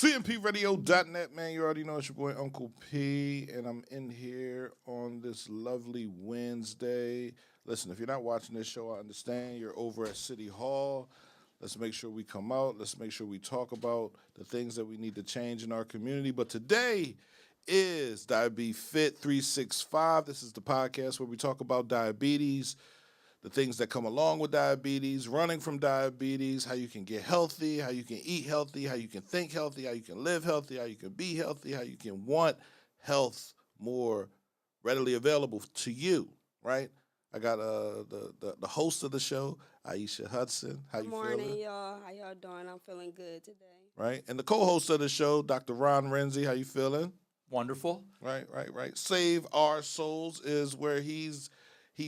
CMPRadio.net, man. You already know it's your boy Uncle P, and I'm in here on this lovely Wednesday. Listen, if you're not watching this show, I understand you're over at City Hall. Let's make sure we come out. Let's make sure we talk about the things that we need to change in our community. But today is Diabefit 365. This is the podcast where we talk about diabetes, the things that come along with diabetes, running from diabetes, how you can get healthy, how you can eat healthy, how you can think healthy, how you can live healthy, how you can be healthy, how you can want health more readily available to you, right? I got the host of the show, Aisha Hudson. How Good you feeling? morning, y'all. How y'all doing? I'm feeling good today. Right? And the co-host of the show, Dr. Ron Renzi. How you feeling? Wonderful. Right. Save Our Souls is where he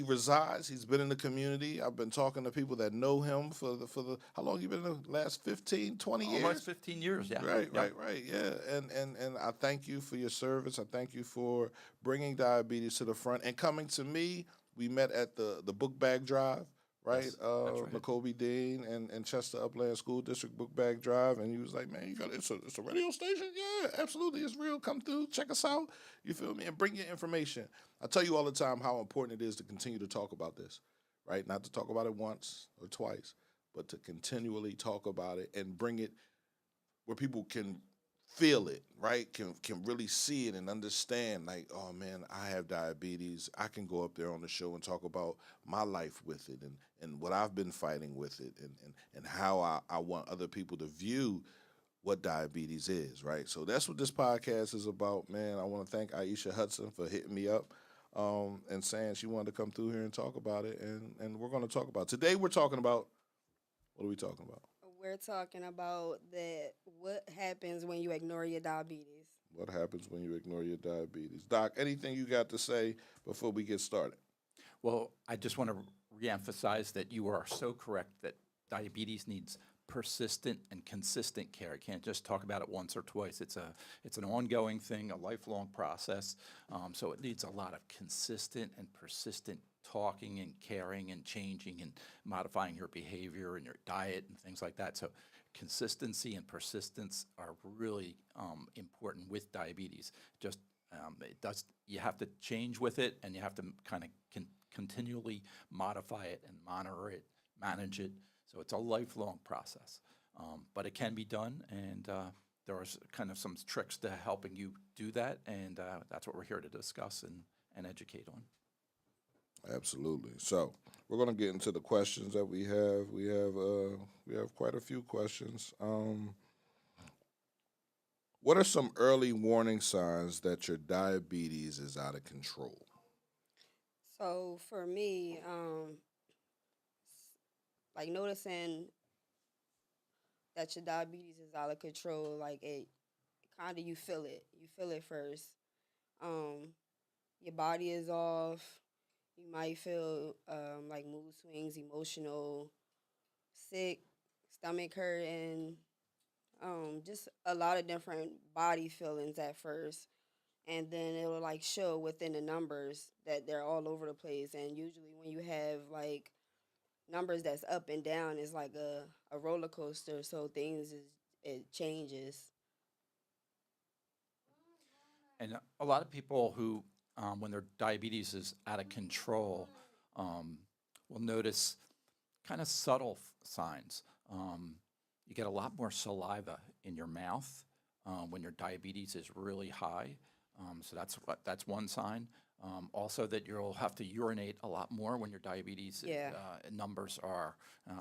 resides. He's been in the community. I've been talking to people that know him for the how long you been in the last 15, 20 years? Almost 15 years, yeah. Right, Yep. right. Yeah. And I thank you for your service. I thank you for bringing diabetes to the front and coming to me. We met at the book bag drive, right? Yes, that's right. McCobie Dean and Chester Upland School District book bag drive, and he was like, "Man, it's a radio station. Yeah, absolutely, it's real. Come through, check us out. You feel me? And bring your information." I tell you all the time how important it is to continue to talk about this, right? Not to talk about it once or twice, but to continually talk about it and bring it where people can feel it, right? Can really see it and understand, like, oh man, I have diabetes. I can go up there on the show and talk about my life with it and what I've been fighting with it and how I want other people to view what diabetes is, right? So that's what this podcast is about, man. I want to thank Aisha Hudson for hitting me up and saying she wanted to come through here and talk about it. And we're going to talk about it. Today we're talking about, what are we talking about? We're talking about that what happens when you ignore your diabetes. What happens when you ignore your diabetes? Doc, anything you got to say before we get started? Well, I just want to reemphasize that you are so correct that diabetes needs persistent and consistent care. You can't just talk about it once or twice. It's an ongoing thing, a lifelong process. So it needs a lot of consistent and persistent talking and caring and changing and modifying your behavior and your diet and things like that. So consistency and persistence are really important with diabetes. Just it does. You have to change with it, and you have to kind of continually modify it and monitor it, manage it. So it's a lifelong process, but it can be done, and there are kind of some tricks to helping you do that, and that's what we're here to discuss and educate on. Absolutely. So we're going to get into the questions that we have. We have quite a few questions. What are some early warning signs that your diabetes is out of control? So for me, like noticing that your diabetes is out of control, like it kind of you feel it. You feel it first. Um, your body is off. You might feel like mood swings, emotional, sick, stomach hurting, just a lot of different body feelings at first. And then it'll like show within the numbers that they're all over the place. And usually when you have like numbers that's up and down, it's like a roller coaster. So it changes. And a lot of people who, when their diabetes is out of control, um, will notice kind of subtle signs. You get a lot more saliva in your mouth when your diabetes is really high. So that's one sign. Also, that you'll have to urinate a lot more when your diabetes Yeah. numbers are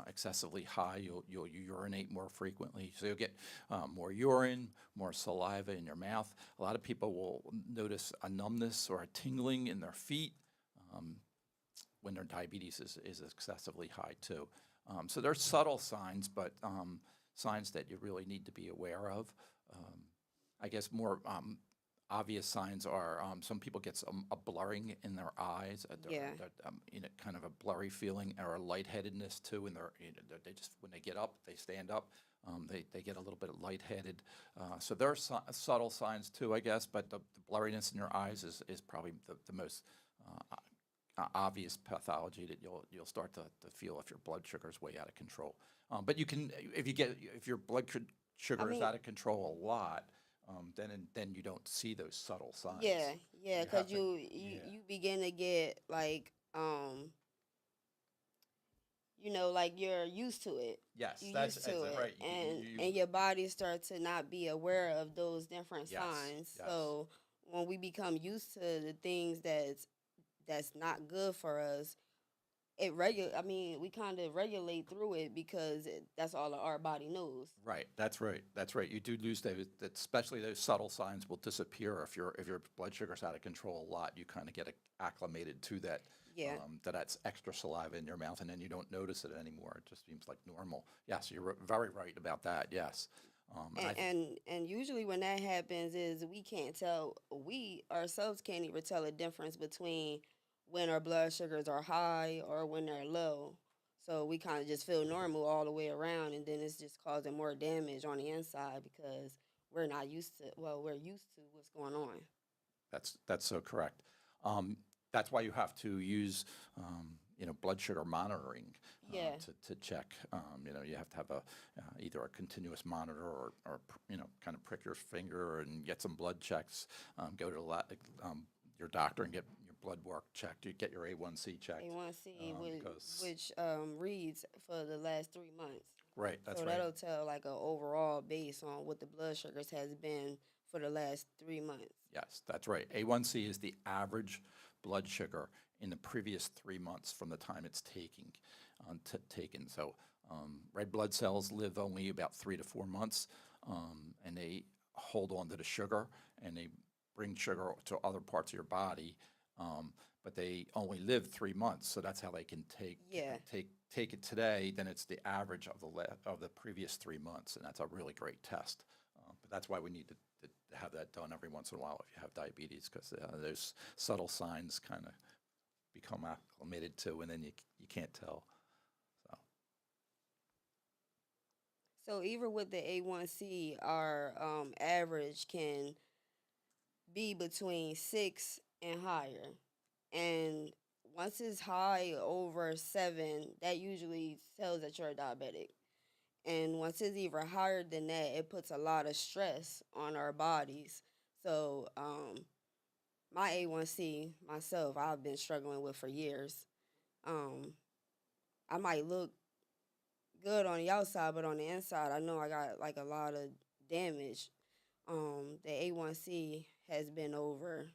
excessively high. You'll urinate more frequently, so you'll get more urine, more saliva in your mouth. A lot of people will notice a numbness or a tingling in their feet um, when their diabetes is excessively high too. So there's subtle signs, but signs that you really need to be aware of. Um, I guess more obvious signs are some people get a blurring in their eyes, Yeah. kind of a blurry feeling, or a lightheadedness too. And they just when they get up, they stand up, they get a little bit lightheaded. So there are subtle signs too, I guess. But the blurriness in your eyes is probably the most obvious pathology that you'll start to feel if your blood sugar is way out of control. But you can if your blood sugar is mean, out of control a lot, then you don't see those subtle signs. yeah, yeah, You because have to, yeah. you begin to get like like you're used to it. Yes, You that's used to it, right. and your body starts to not be aware of those different Yes, signs. yes. So when we become used to the things that's not good for us, I mean, we kind of regulate through it because that's all our body knows. Right, that's right, that's right. You do lose those, especially those subtle signs will disappear if your blood sugar's out of control a lot. You kind of get acclimated to that, Yeah. that's extra saliva in your mouth, and then you don't notice it anymore. It just seems like normal. Yes, you're very right about that. Yes, and I And usually when that happens is we can't tell, we ourselves can't even tell the difference between when our blood sugars are high or when they're low. So we kind of just feel normal all the way around, and then it's just causing more damage on the inside because we're used to what's going on. That's so correct. That's why you have to use, blood sugar monitoring Yeah. to check. You have to have either a continuous monitor or kind of prick your finger and get some blood checks. Go to your doctor and get your blood work checked. You get your A1C checked. A1C, Because which reads for the last 3 months. right, that's So right. that'll tell like an overall base on what the blood sugars has been for the last 3 months. Yes, that's right. A1C is the average blood sugar in the previous 3 months from the time it's taken. So red blood cells live only about 3 to 4 months, and they hold on to the sugar, and they bring sugar to other parts of your body, but they only live 3 months. So that's how they can Yeah. take it today. Then it's the average of the previous 3 months, and that's a really great test. But that's why we need to have that done every once in a while if you have diabetes, because those subtle signs kind of become acclimated to, and then you can't tell. So So even with the A1C, our average can be between 6 and higher. And once it's high over 7, that usually tells that you're a diabetic. And once it's even higher than that, it puts a lot of stress on our bodies. So my A1C myself, I've been struggling with for years. Um, I might look good on the outside, but on the inside, I know I got like a lot of damage. The A1C has been over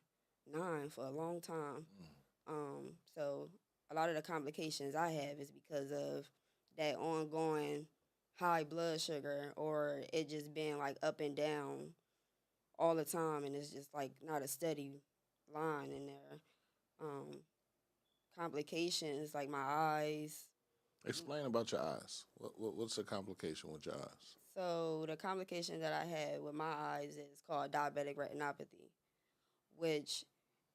9 for a long time. So a lot of the complications I have is because of that ongoing high blood sugar, or it just being like up and down all the time, and it's just like not a steady line in there. Um, Complications like my eyes. Explain about your eyes. What's the complication with your eyes? So the complication that I had with my eyes is called diabetic retinopathy, which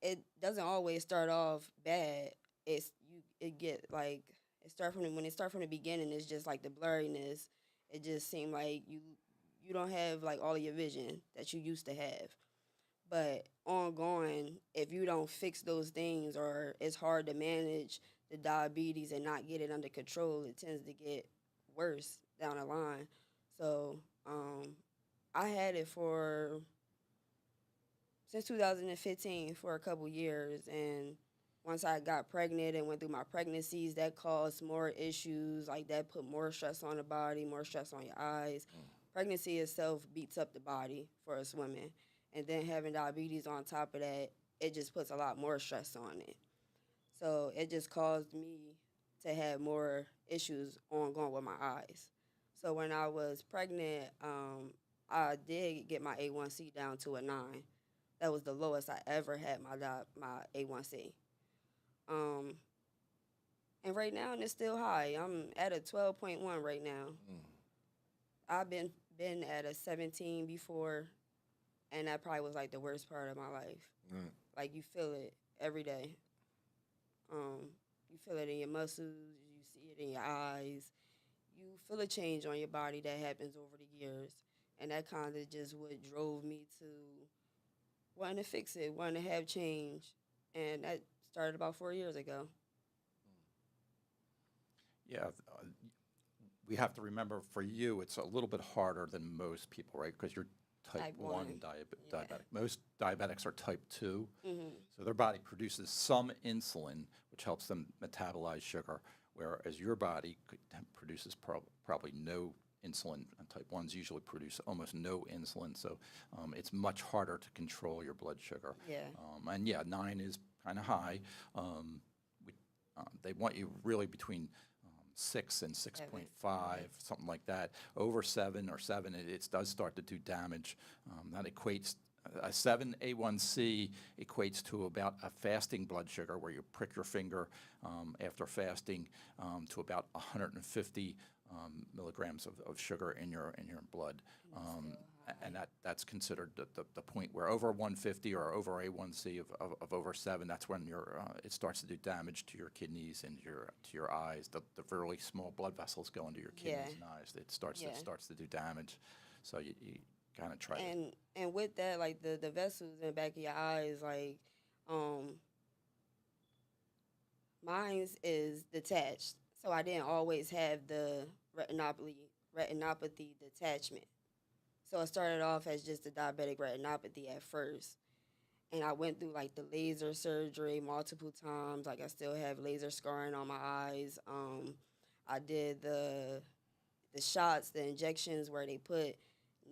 it doesn't always start off bad. It get like when it start from the beginning, it's just like the blurriness. It just seemed like you don't have like all of your vision that you used to have. But ongoing, if you don't fix those things, or it's hard to manage the diabetes and not get it under control, it tends to get worse down the line. So I had it for since 2015 for a couple years, and once I got pregnant and went through my pregnancies, that caused more issues. Like that put more stress on the body, more stress on your eyes. Pregnancy itself beats up the body for us women, and then having diabetes on top of that, it just puts a lot more stress on it. So it just caused me to have more issues ongoing with my eyes. So when I was pregnant, I did get my A1C down to a 9. That was the lowest I ever had my A1C. Um, and right now, it's still high. I'm at a 12.1 right now. I've been at a 17 before, and that probably was like the worst part of my life. Mm. Like you feel it every day. You feel it in your muscles. You see it in your eyes. You feel a change on your body that happens over the years, and that kind of just what drove me to wanting to fix it, wanting to have change, and that started about 4 years ago. yeah, we have to remember for you, it's a little bit harder than most people, right? Because you're type 1 Yeah. diabetic. Most diabetics are type 2. Mm-hmm. So their body produces some insulin, which helps them metabolize sugar, whereas your body produces probably no insulin. And type 1s usually produce almost no insulin, so it's much harder to control your blood sugar. Yeah. And yeah, 9 is kind of high. We, they want you really between 6 and 6.5, something like that. Over 7 or 7, it does start to do damage. That equates, a 7 A1C equates to about a fasting blood sugar, where you prick your finger after fasting, to about 150 milligrams of sugar in your blood. And that's considered the point where over 150 or over A1C of over 7, that's when it starts to do damage to your kidneys and to your eyes. The really small blood vessels go into your kidneys and eyes. It starts to do damage. So you kind of try to. And with that, like the vessels in the back of your eyes, like mine's is detached. So I didn't always have the retinopathy detachment. So it started off as just a diabetic retinopathy at first. And I went through like the laser surgery multiple times. Like I still have laser scarring on my eyes. I did the shots, the injections where they put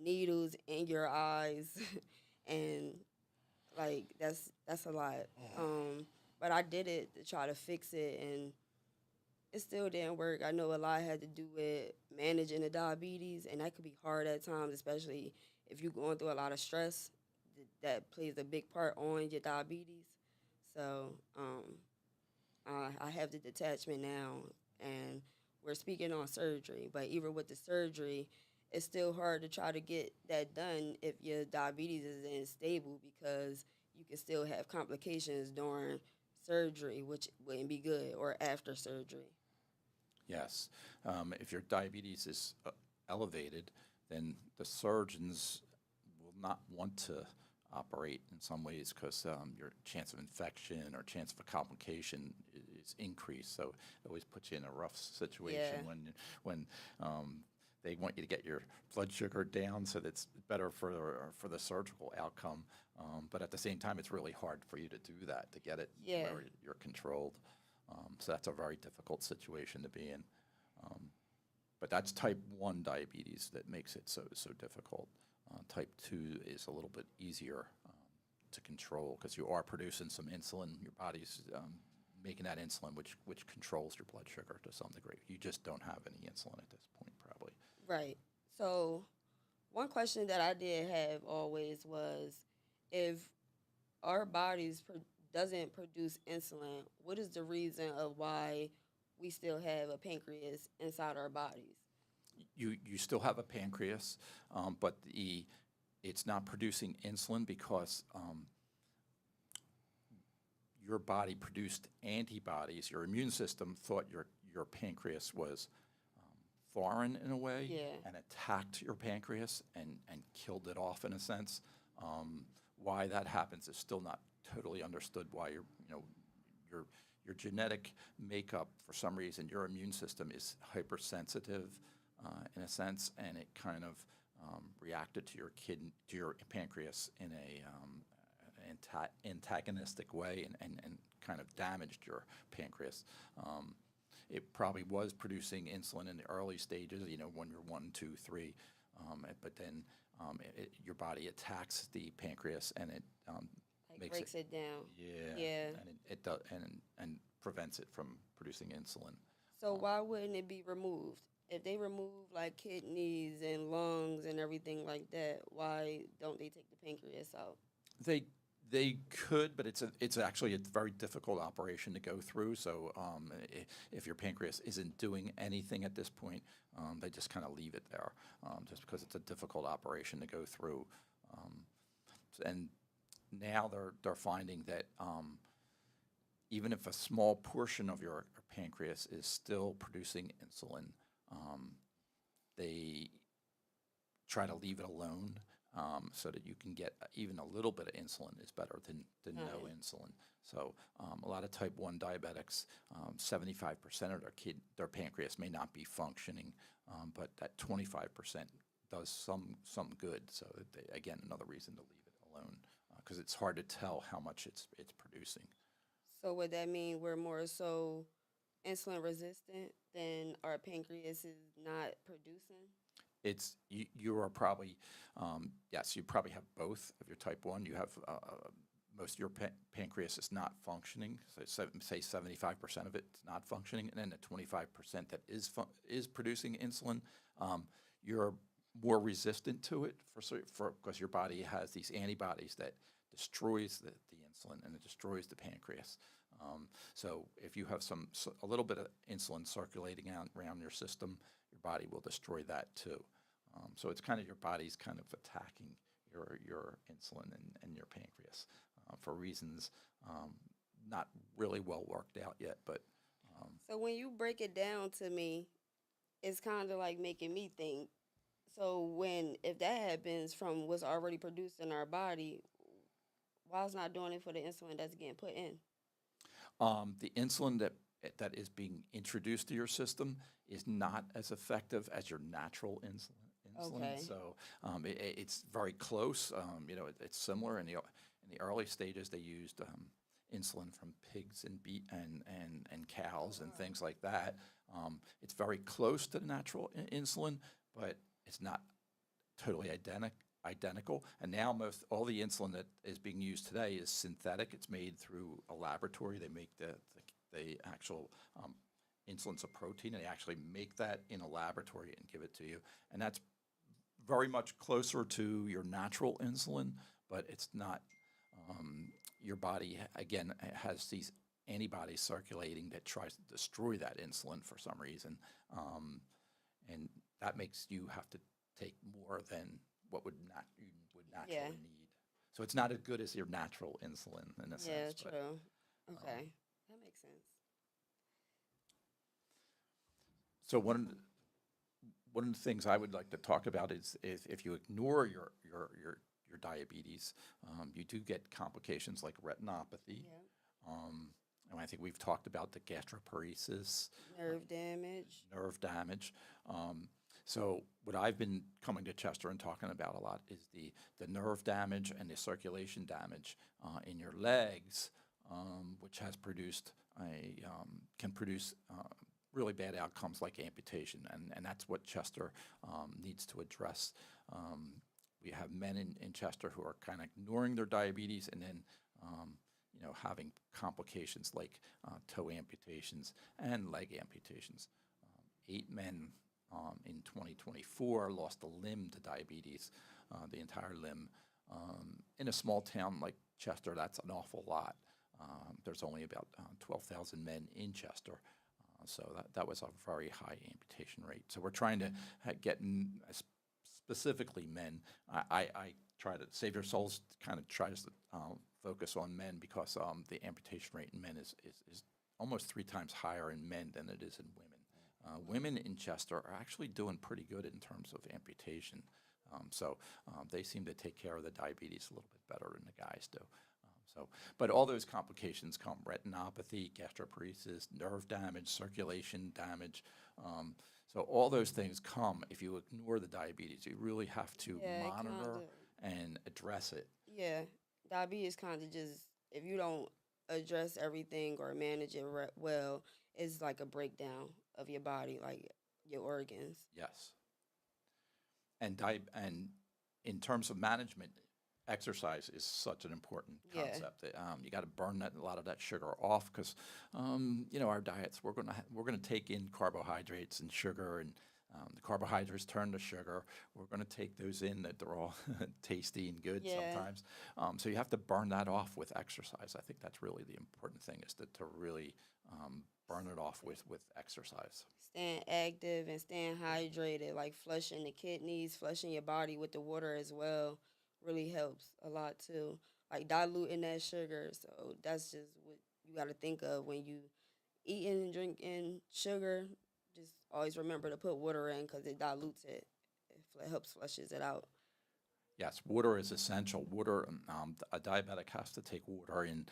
needles in your eyes, and like that's a lot. But I did it to try to fix it, and it still didn't work. I know a lot had to do with managing the diabetes, and that could be hard at times, especially if you're going through a lot of stress. That plays a big part on your diabetes. So I have the detachment now, and we're speaking on surgery. But even with the surgery, it's still hard to try to get that done if your diabetes isn't stable, because you can still have complications during surgery, which wouldn't be good, or after surgery. Yes. If your diabetes is elevated, then the surgeons will not want to operate in some ways, because your chance of infection or chance of a complication is increased. So it always puts you in a rough situation when they want you to get your blood sugar down, so that's better for the surgical outcome. But at the same time, it's really hard for you to do that, to get it where you're controlled. So that's a very difficult situation to be in. But that's type 1 diabetes that makes it so difficult. Type 2 is a little bit easier to control, because you are producing some insulin. Your body's making that insulin, which controls your blood sugar to some degree. You just don't have any insulin at this point, probably. Right. So one question that I did have always was, if our bodies doesn't produce insulin, what is the reason of why we still have a pancreas inside our bodies? You still have a pancreas, but it's not producing insulin because your body produced antibodies. Your immune system thought your pancreas was foreign in a way, and attacked your pancreas and killed it off in a sense. Why that happens is still not totally understood. Why your genetic makeup, for some reason, your immune system is hypersensitive in a sense, and it kind of reacted to your pancreas in a antagonistic way, and kind of damaged your pancreas. It probably was producing insulin in the early stages, when you're 1, 2, 3, but then your body attacks the pancreas, and it breaks it down. And it does, and prevents it from producing insulin. So why wouldn't it be removed? If they remove like kidneys and lungs and everything like that, why don't they take the pancreas out? They could, but it's actually a very difficult operation to go through. So if your pancreas isn't doing anything at this point, they just kind of leave it there, just because it's a difficult operation to go through. And now they're finding that even if a small portion of your pancreas is still producing insulin, they try to leave it alone. so that you can get even a little bit of insulin is better than no Right. insulin. So a lot of type 1 diabetics, 75% of their pancreas may not be functioning, but that 25% does some good. So again, another reason to leave it alone because it's hard to tell how much it's producing. So would that mean we're more so insulin resistant than our pancreas is not producing? It's you are probably yes, you probably have both of your type 1. You have most of your pancreas is not functioning. So say 75% of it's not functioning, and then the 25% that is producing insulin, you're more resistant to it for because your body has these antibodies that destroys the insulin and it destroys the pancreas. So if you have a little bit of insulin circulating out around your system, your body will destroy that too. So it's kind of your body's kind of attacking your insulin and your pancreas for reasons not really well worked out yet. But So when you break it down to me, it's kind of like making me think. So if that happens from what's already produced in our body, why it's not doing it for the insulin that's getting put in? the insulin that is being introduced to your system is not as effective as your natural insulin. Okay. So it's very close. It's similar in the early stages. They used insulin from pigs and and cows and things like that. It's very close to the natural insulin, but it's not totally identical. And now most all the insulin that is being used today is synthetic. It's made through a laboratory. They make the actual insulin's a protein, and they actually make that in a laboratory and give it to you. And that's very much closer to your natural insulin, but it's not. Your body, again, has these antibodies circulating that tries to destroy that insulin for some reason. And that makes you have to take more than what you would naturally Yeah. need. So it's not as good as your natural insulin in a Yeah, sense. But true. Okay. That makes sense. so one of the things I would like to talk about is if you ignore your diabetes, you do get complications like retinopathy. Yeah. And I think we've talked about the gastroparesis, Nerve damage. nerve damage. So what I've been coming to Chester and talking about a lot is the nerve damage and the circulation damage in your legs, which has produced can produce really bad outcomes like amputation, and that's what Chester needs to address. We have men in Chester who are kind of ignoring their diabetes and then having complications like toe amputations and leg amputations. 8 men in 2024 lost a limb to diabetes, the entire limb. In a small town like Chester, that's an awful lot. There's only about 12,000 men in Chester, so that was a very high amputation rate. So we're trying to get specifically men. I try to Save Your Souls kind of tries to focus on men because the amputation rate in men is almost 3 times higher in men than it is in women. Women in Chester are actually doing pretty good in terms of amputation. So they seem to take care of the diabetes a little bit better than the guys do. But all those complications come: retinopathy, gastroparesis, nerve damage, circulation damage. So all those things come if you ignore the diabetes. You really have to Yeah, it monitor kinda. and address it. Yeah, diabetes kind of just, if you don't address everything or manage it well, it's like a breakdown of your body, like your organs. Yes. And in terms of management, exercise is such an important Yeah. concept. You got to burn a lot of that sugar off because our diets we're gonna take in carbohydrates and sugar, and the carbohydrates turn to sugar. We're gonna take those in that they're all tasty and good Yeah. sometimes. So you have to burn that off with exercise. I think that's really the important thing is to really burn it off with exercise. Staying active and staying hydrated, like flushing the kidneys, flushing your body with the water as well, really helps a lot too. Like diluting that sugar. So that's just what you got to think of when you eating and drinking sugar. Just always remember to put water in because it dilutes it. It helps flushes it out. Yes, water is essential. Water, a diabetic has to take water in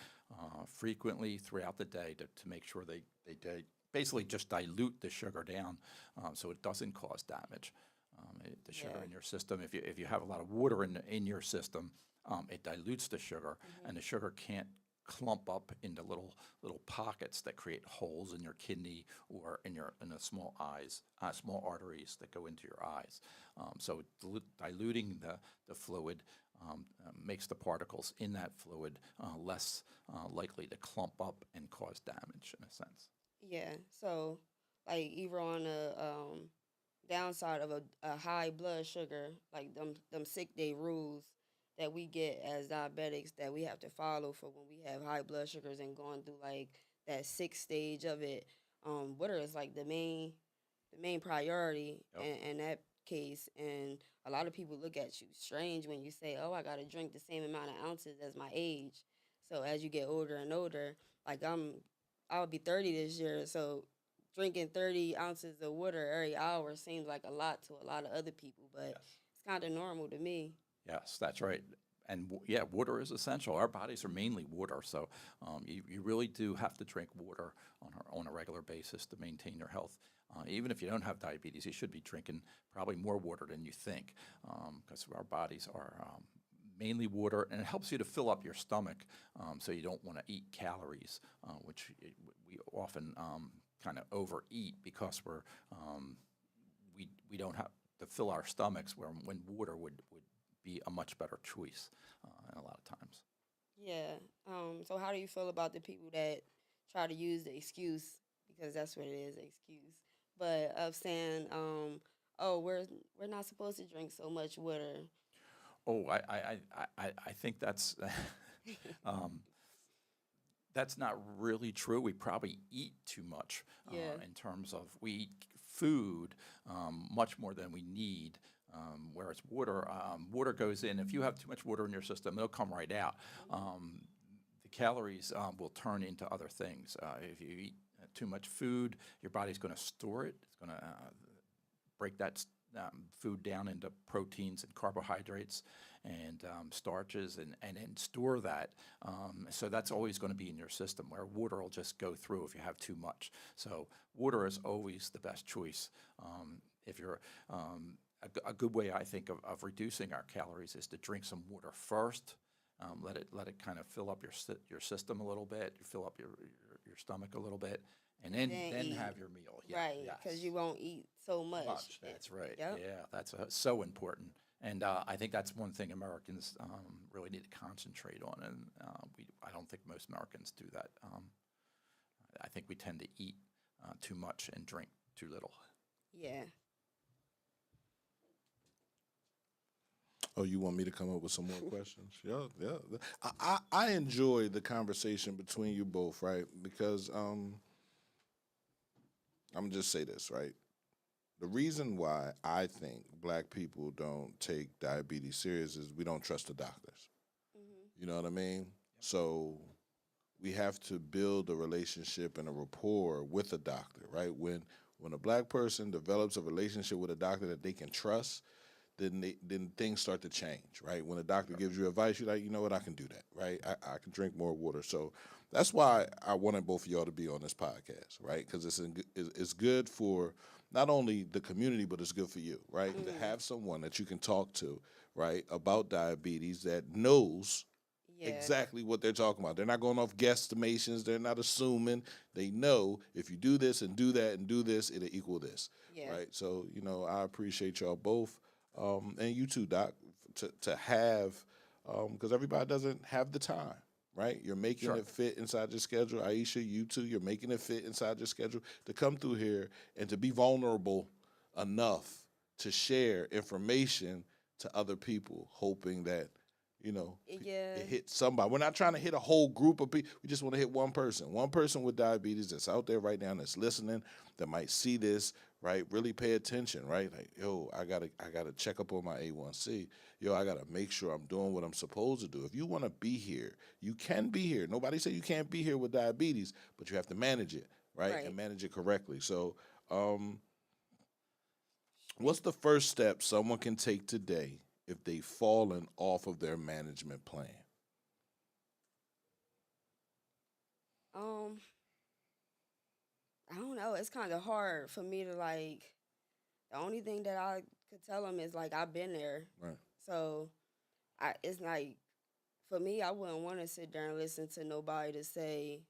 frequently throughout the day to make sure they basically just dilute the sugar down so it doesn't cause damage. The sugar Yeah. in your system, if you have a lot of water in your system, it dilutes the sugar, and the sugar can't clump up into little pockets that create holes in your kidney or in the small arteries that go into your eyes. So diluting the fluid makes the particles in that fluid less likely to clump up and cause damage in a sense. Yeah. So, like, even on the downside of a high blood sugar, like them sick day rules that we get as diabetics that we have to follow for when we have high blood sugars and going through like that sixth stage of it. Water is like the main priority Yep. in that case. And a lot of people look at you strange when you say, "Oh, I got to drink the same amount of ounces as my age." So as you get older and older, like I'll be 30 this year, so drinking 30 ounces of water every hour seems like a lot to a lot of other people, but Yes. it's kind of normal to me. Yes, that's right. And yeah, water is essential. Our bodies are mainly water, so you really do have to drink water on a regular basis to maintain your health. Even if you don't have diabetes, you should be drinking probably more water than you think, because our bodies are mainly water, and it helps you to fill up your stomach, so you don't want to eat calories, which we often kind of overeat because we don't have to fill our stomachs, when water would be a much better choice a lot of times. Yeah. So how do you feel about the people that try to use the excuse, because that's what it is, excuse, but of saying, oh, we're not supposed to drink so much water. Oh, I think um, that's not really true. We probably eat too much Yeah. in terms of we eat food much more than we need. Whereas water goes in. If you have too much water in your system, it'll come right out. The calories will turn into other things. If you eat too much food, your body's going to store it. It's going to break that food down into proteins and carbohydrates and starches and then store that. So that's always going to be in your system, where water will just go through if you have too much. So water is always the best choice. If you're a good way, I think, of reducing our calories is to drink some water first. Let it kind of fill up your system a little bit. You fill up your stomach a little bit, and then Eat. have your meal. Yeah, Right, because yes. you won't eat so much. That's right. Yep. Yeah, that's so important. And I think that's one thing Americans really need to concentrate on. And I don't think most Americans do that. I think we tend to eat too much and drink too little. Yeah. Oh, you want me to come up with some more questions? Yeah, yeah. I enjoy the conversation between you both, right? Because I'm gonna just say this, right? The reason why I think black people don't take diabetes serious is we don't trust the doctors. Hmm. You know what I mean? So we have to build a relationship and a rapport with a doctor, right? When a black person develops a relationship with a doctor that they can trust, then things start to change, right? When a doctor gives you advice, you're like, you know what, I can do that, right? I can drink more water. So that's why I wanted both of y'all to be on this podcast, right? Because it's good for not only the community, but it's good for you, right? To have someone that you can talk to, right, about diabetes that knows Yeah. exactly what they're talking about. They're not going off guesstimations. They're not assuming. They know if you do this and do that and do this, it'll equal this, Yeah. right? So, I appreciate y'all both, and you too, Doc, to have, because everybody doesn't have the time, right? You're making Sure. it fit inside your schedule. Aisha, you too, you're making it fit inside your schedule to come through here and to be vulnerable enough to share information to other people, hoping that Yeah. it hits somebody. We're not trying to hit a whole group of people. We just want to hit one person with diabetes that's out there right now that's listening, that might see this, right? Really pay attention, right? Like, yo, I gotta check up on my A1C. Yo, I gotta make sure I'm doing what I'm supposed to do. If you want to be here, you can be here. Nobody said you can't be here with diabetes, but you have to manage it, right? Right. And manage it correctly. So, what's the first step someone can take today if they've fallen off of their management plan? I don't know. It's kind of hard for me to like. The only thing that I could tell them is like I've been there, Right. so it's like for me, I wouldn't want to sit there and listen to nobody to say,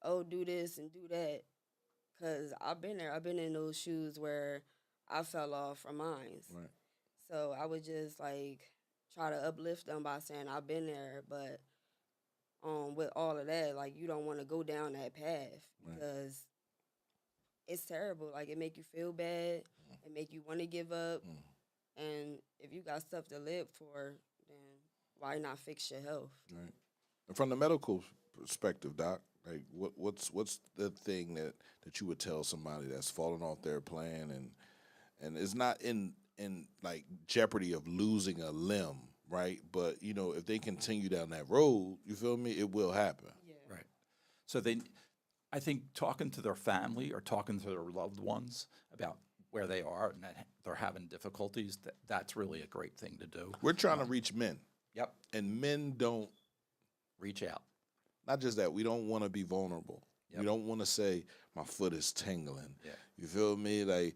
"Oh, do this and do that," because I've been there. I've been in those shoes where I fell off from mine. Right. So I would just like try to uplift them by saying I've been there, but with all of that, like you don't want to go down that path Right. because it's terrible. Like it make you feel bad, it make you want to give up, and if you got stuff to live for, then why not fix your health? Right. And from the medical perspective, Doc, like what's the thing that you would tell somebody that's fallen off their plan and is not in like jeopardy of losing a limb, right? But if they continue down that road, you feel me, it will happen. Yeah. Right. So I think talking to their family or talking to their loved ones about where they are and that they're having difficulties, that's really a great thing to do. We're trying to reach men. Yep. And men don't, Reach out. not just that, we don't want to be vulnerable. Yep. We don't want to say, my foot is tingling. Yeah. You feel me? Like,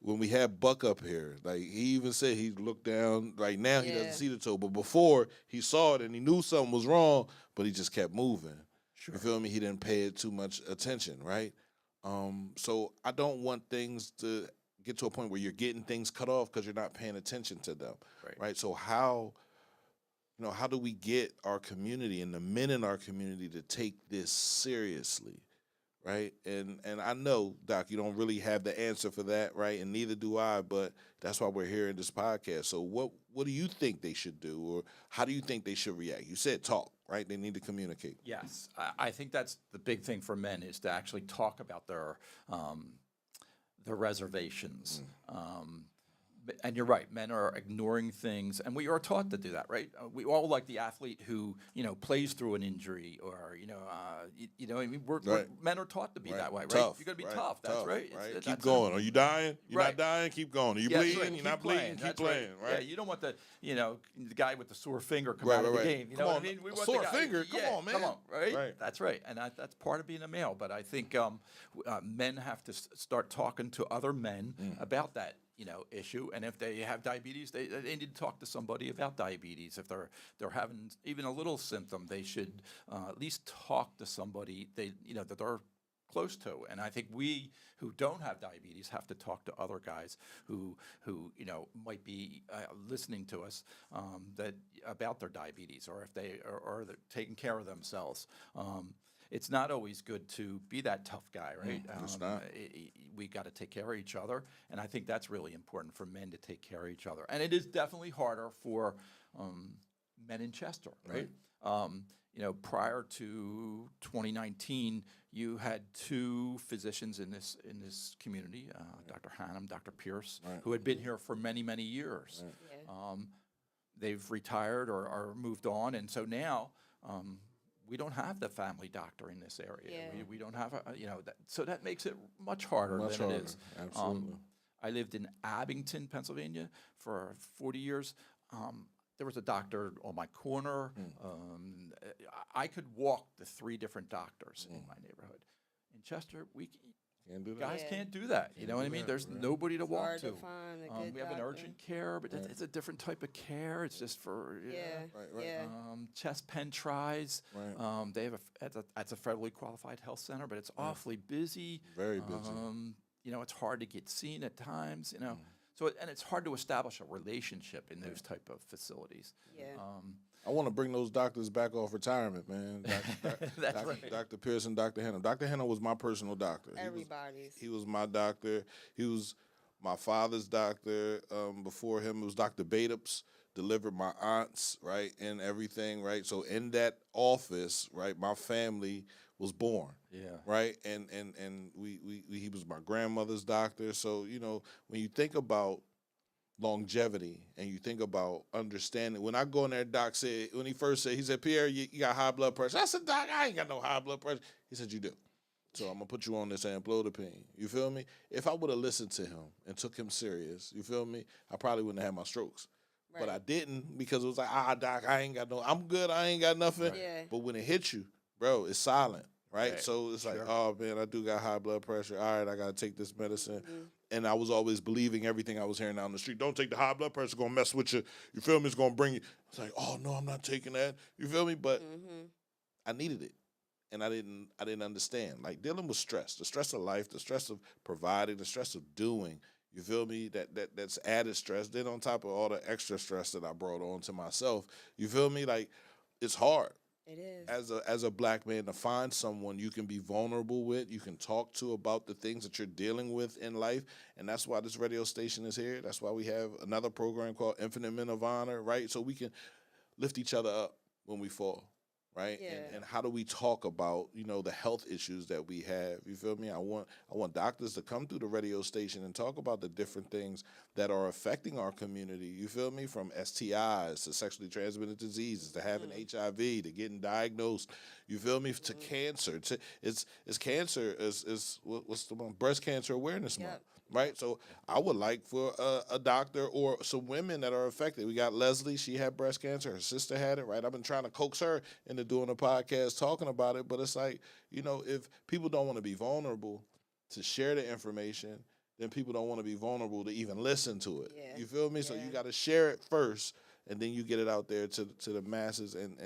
when we had Buck up here, like, he even said he looked down. Right now, he Yeah. doesn't see the toe. But before, he saw it and he knew something was wrong, but he just kept moving. Sure. You feel me? He didn't pay it too much attention, right? So I don't want things to get to a point where you're getting things cut off because you're not paying attention to them, right? So how do we get our community and the men in our community to take this seriously, right? And I know, Doc, you don't really have the answer for that, right? And neither do I, but that's why we're here in this podcast. So what do you think they should do, or how do you think they should react? You said talk, right? They need to communicate. Yes, I think that's the big thing for men is to actually talk about their reservations. And you're right, men are ignoring things, and we are taught to do that, right? We all like the athlete who plays through an injury, or I mean, men are taught to be that way, right? Tough, You're gonna be right? tough. That's right. Keep That's going. Are you dying? You're Right. not dying. Keep going. Are you Yeah, that's bleeding? right. You're not Keep bleeding. playing. Keep That's playing, right? Yeah, you don't want the guy with the sore finger come Right, out of the right, right. game. You Come know on, what I mean? We a want sore the guy, finger? Come on, man. Come on, right? Right. That's right, and that's part of being a male. But I think men have to start talking to other men about that issue, and if they have diabetes, they need to talk to somebody about diabetes. If they're having even a little symptom, they should at least talk to somebody that they're close to. And I think we who don't have diabetes have to talk to other guys who might be listening to us that about their diabetes, or if they or they're taking care of themselves. It's not always good to be that tough guy, right? It's not. We got to take care of each other, and I think that's really important for men to take care of each other. And it is definitely harder for men in Chester, right? Prior to 2019, you had two physicians in this community, Dr. Hannum, Dr. Pierce, who had been here for many, many years. Yeah. They've retired or moved on, and so now we don't have the family doctor in this area. Yeah. We don't have so that makes it much harder than it is. Absolutely. I lived in Abington, Pennsylvania for 40 years. There was a doctor on my corner. I could walk the 3 different doctors in my neighborhood. In Chester, Can't do that. guys Yeah. can't do that. You know what I mean? There's nobody to It's walk hard to. to find a good We have an doctor. urgent care, but it's a different type of care. It's just for Yeah. Right. Yeah. chest pen tries. Right. They have that's a federally qualified health center, but it's awfully busy. Very busy. It's hard to get seen at times. So and it's hard to establish a relationship in those type of facilities. Yeah. I want to bring those doctors back off retirement, man. That's right. Dr. Pierce and Dr. Hannum. Dr. Hannum was my personal doctor. Everybody's. He was my doctor. He was my father's doctor. Before him, it was Dr. Batups, delivered my aunts, right, and everything, right? So in that office, right, my family was born. Yeah. Right? And he was my grandmother's doctor. So, when you think about longevity and you think about understanding, when I go in there, Doc said, when he first said, he said, Pierre, you got high blood pressure. I said, Doc, I ain't got no high blood pressure. He said, you do. So I'm going to put you on this amlodipine. You feel me? If I would have listened to him and took him serious, you feel me, I probably wouldn't have had my strokes. but I Right. didn't because it was like, doc, I ain't got no, I'm good, I ain't got nothing. Right. Yeah. But when it hits you, bro, it's silent, right? Right. So it's like, Sure. oh man, I do got high blood pressure. All right, I gotta take this medicine. Mhm. And I was always believing everything I was hearing down the street. Don't take the high blood pressure, it's gonna mess with you. You feel me? It's gonna bring you. It's like, oh no, I'm not taking that. You feel me? But Mhm. I needed it. And I didn't understand. Like dealing with stress, the stress of life, the stress of providing, the stress of doing. You feel me? That's added stress. Then on top of all the extra stress that I brought on to myself, you feel me? Like it's hard It is. as a black man to find someone you can be vulnerable with, you can talk to about the things that you're dealing with in life, and that's why this radio station is here. That's why we have another program called Infinite Men of Honor, right? So we can lift each other up when we fall, right? Yeah. And how do we talk about the health issues that we have? You feel me? I want doctors to come through the radio station and talk about the different things that are affecting our community. You feel me? From STIs to sexually transmitted diseases to having HIV to getting diagnosed. You feel me? To cancer. It's cancer is what's the month? Breast Cancer Awareness Month. Yep. Right, so I would like for a doctor or some women that are affected. We got Leslie; she had breast cancer. Her sister had it. Right, I've been trying to coax her into doing a podcast talking about it. But it's like if people don't want to be vulnerable to share the information, then people don't want to be vulnerable to even listen to it. Yeah. You feel me? So Yeah. you got to share it first, and then you get it out there to the masses, and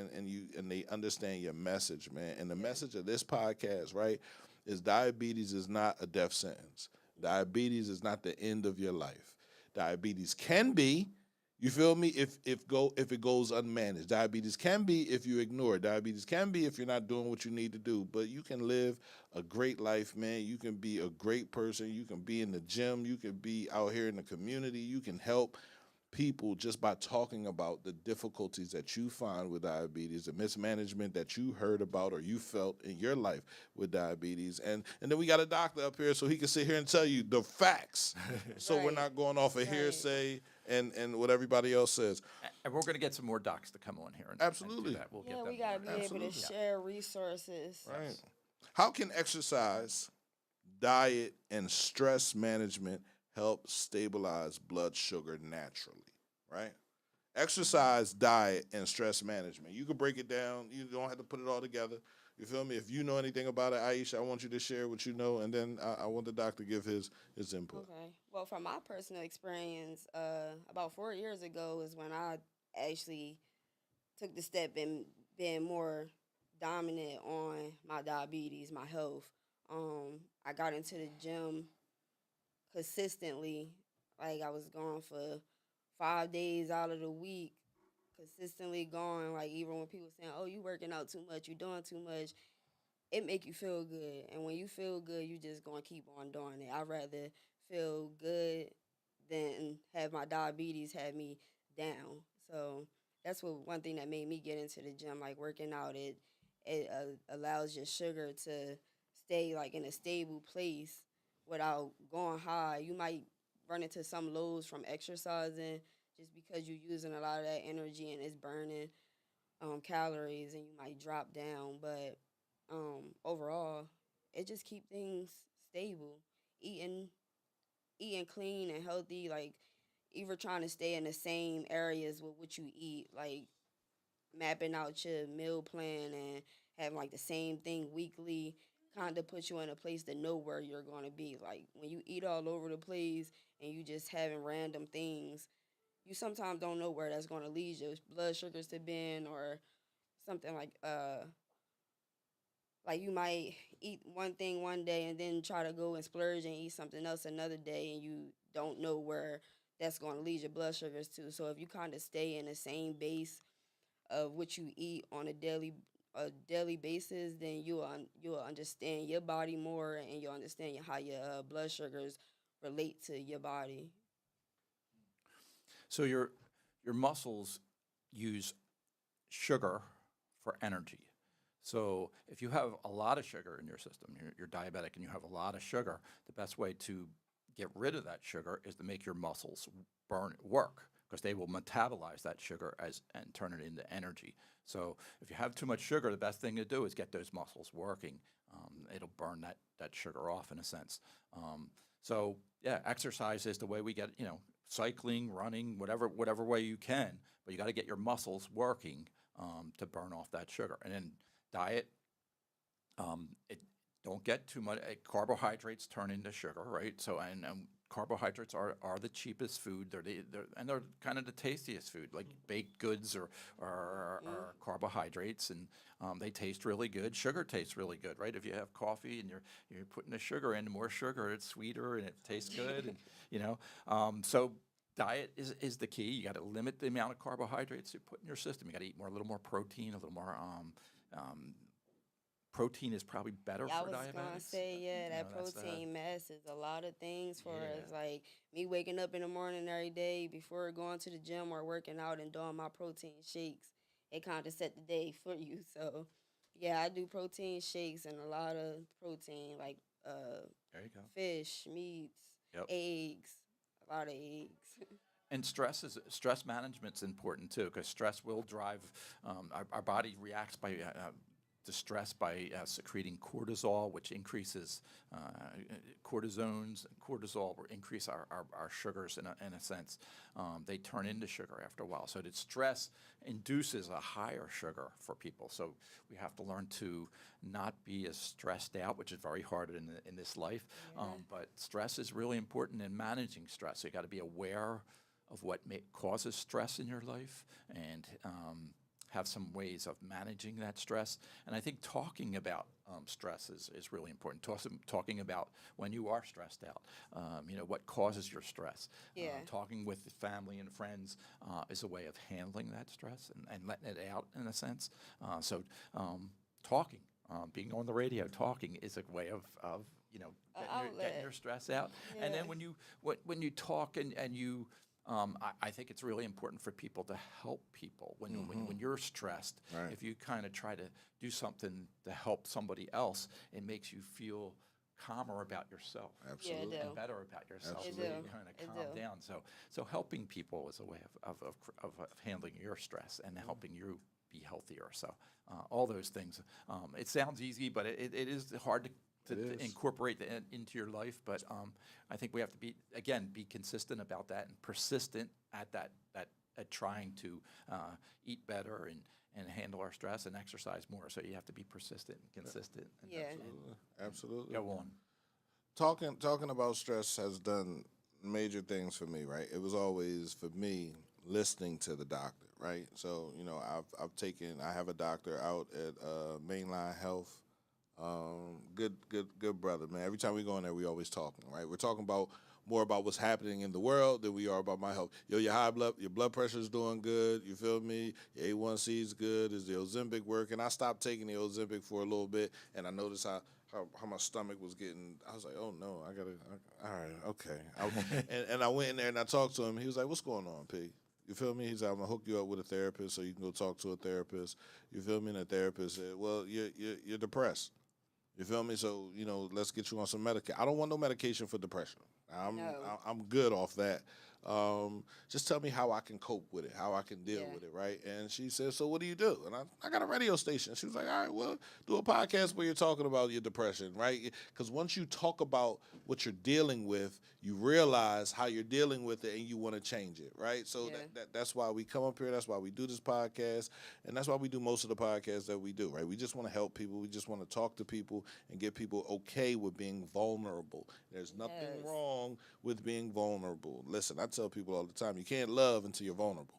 they understand your message, man. And the message of this podcast, right, is diabetes is not a death sentence. Diabetes is not the end of your life. Diabetes can be, you feel me, if it goes unmanaged. Diabetes can be if you ignore it. Diabetes can be if you're not doing what you need to do. But you can live a great life, man. You can be a great person. You can be in the gym. You can be out here in the community. You can help people just by talking about the difficulties that you find with diabetes, the mismanagement that you heard about or you felt in your life with diabetes. And then we got a doctor up here so he can sit here and tell you the facts. So we're Right. not going off of Right. hearsay and what everybody else says. And we're going to get some more docs to come on here and Absolutely. do that. We'll Yeah, get we them. gotta be able Absolutely. to share resources. Right. How can exercise, diet, and stress management help stabilize blood sugar naturally? Right? Exercise, diet, and stress management. You can break it down. You don't have to put it all together. You feel me? If you know anything about it, Aisha, I want you to share what you know, and then I want the doctor to give his input. Okay. Well, from my personal experience, about 4 years ago is when I actually took the step in being more dominant on my diabetes, my health. I got into the gym consistently. Like I was going for 5 days out of the week, consistently going. Like even when people saying, "Oh, you working out too much, you doing too much," it make you feel good. And when you feel good, you just gonna keep on doing it. I'd rather feel good than have my diabetes have me down. So that's one thing that made me get into the gym, like working out. It allows your sugar to stay like in a stable place without going high. You might run into some lows from exercising just because you're using a lot of that energy and it's burning calories and you might drop down. But overall, it just keep things stable. Eating eating clean and healthy, like either trying to stay in the same areas with what you eat, like mapping out your meal plan and having like the same thing weekly kind of puts you in a place to know where you're going to be. Like when you eat all over the place and you just having random things, you sometimes don't know where that's going to lead your blood sugars to bend or something like you might eat one thing one day and then try to go and splurge and eat something else another day and you don't know where that's going to lead your blood sugars to. So if you kind of stay in the same base of what you eat on a daily basis, then you'll understand your body more and you'll understand how your blood sugars relate to your body. So your muscles use sugar for energy. So if you have a lot of sugar in your system, you're diabetic and you have a lot of sugar, the best way to get rid of that sugar is to make your muscles work because they will metabolize that sugar and turn it into energy. So if you have too much sugar, the best thing to do is get those muscles working. It'll burn that sugar off in a sense. So yeah, exercise is the way we get, cycling, running, whatever way you can, but you got to get your muscles working to burn off that sugar. And then diet, it don't get too much. Carbohydrates turn into sugar, right? So and carbohydrates are the cheapest food. They're kind of the tastiest food. Like baked goods are carbohydrates, and they taste really good. Sugar tastes really good, right? If you have coffee and you're putting the sugar in, more sugar, it's sweeter and it tastes good, and so. Diet is the key. You got to limit the amount of carbohydrates you put in your system. You got to eat a little more protein, a little more protein is probably better Yeah, I for was diabetics. gonna say, yeah, that That's protein mess is a lot of things for us. Yeah. Like me waking up in the morning every day before going to the gym or working out and doing my protein shakes, it kind of set the day for you. So, yeah, I do protein shakes and a lot of protein, like There you go. fish, meats, Yep. eggs, a lot of eggs. And stress management's important too, because stress will drive our body reacts by to stress by secreting cortisol, which increases cortisones. Cortisol will increase our sugars in a sense. They turn into sugar after a while. So that stress induces a higher sugar for people. So we have to learn to not be as stressed out, which is very hard in this life. Yeah. But stress is really important in managing stress. So you got to be aware of what causes stress in your life and have some ways of managing that stress. And I think talking about stress is really important. Talking about when you are stressed out, what causes your stress. Yeah. Talking with family and friends is a way of handling that stress and letting it out in a sense. So talking, being on the radio, talking is a way of getting your stress out. And then Yeah. when you talk and you I think it's really important for people to help people when you're stressed. Right. If you kind of try to do something to help somebody else, it makes you feel calmer about yourself. Absolutely. do. And better about yourself. Absolutely. So you It do. kind of It calm do. down. So helping people is a way of handling your stress and helping you be healthier. So all those things. It sounds easy, but it is hard to It is. incorporate that into your life. But I think we have to be consistent about that and persistent at at trying to eat better and handle our stress and exercise more. So you have to be persistent and consistent. And Yeah. Absolutely. go on. Talking about stress has done major things for me, right? It was always for me listening to the doctor, right? So I have a doctor out at Mainline Health. Good brother, man. Every time we go in there, we always talking, right? We're talking about more about what's happening in the world than we are about my health. Yo, your blood pressure is doing good. You feel me? Your A1C is good. Is the Ozempic working? I stopped taking the Ozempic for a little bit, and I noticed how my stomach was getting. I was like, oh no, all right, okay. And I went in there and I talked to him. He was like, what's going on, P? You feel me? He said, I'm gonna hook you up with a therapist so you can go talk to a therapist. You feel me? And the therapist said, well, you're depressed. You feel me? So let's get you on some medication. I don't want no medication for depression. No. I'm good off that. Just tell me how I can cope with it, how I can deal Yeah. with it, right? And she said, so what do you do? And I got a radio station. She was like, all right, well, do a podcast where you're talking about your depression, right? Because once you talk about what you're dealing with, you realize how you're dealing with it and you want to change it, right? So Yeah. that's why we come up here. That's why we do this podcast. And that's why we do most of the podcasts that we do, right? We just want to help people. We just want to talk to people and get people okay with being vulnerable. There's nothing Yes. wrong with being vulnerable. Listen, I tell people all the time, you can't love until you're vulnerable,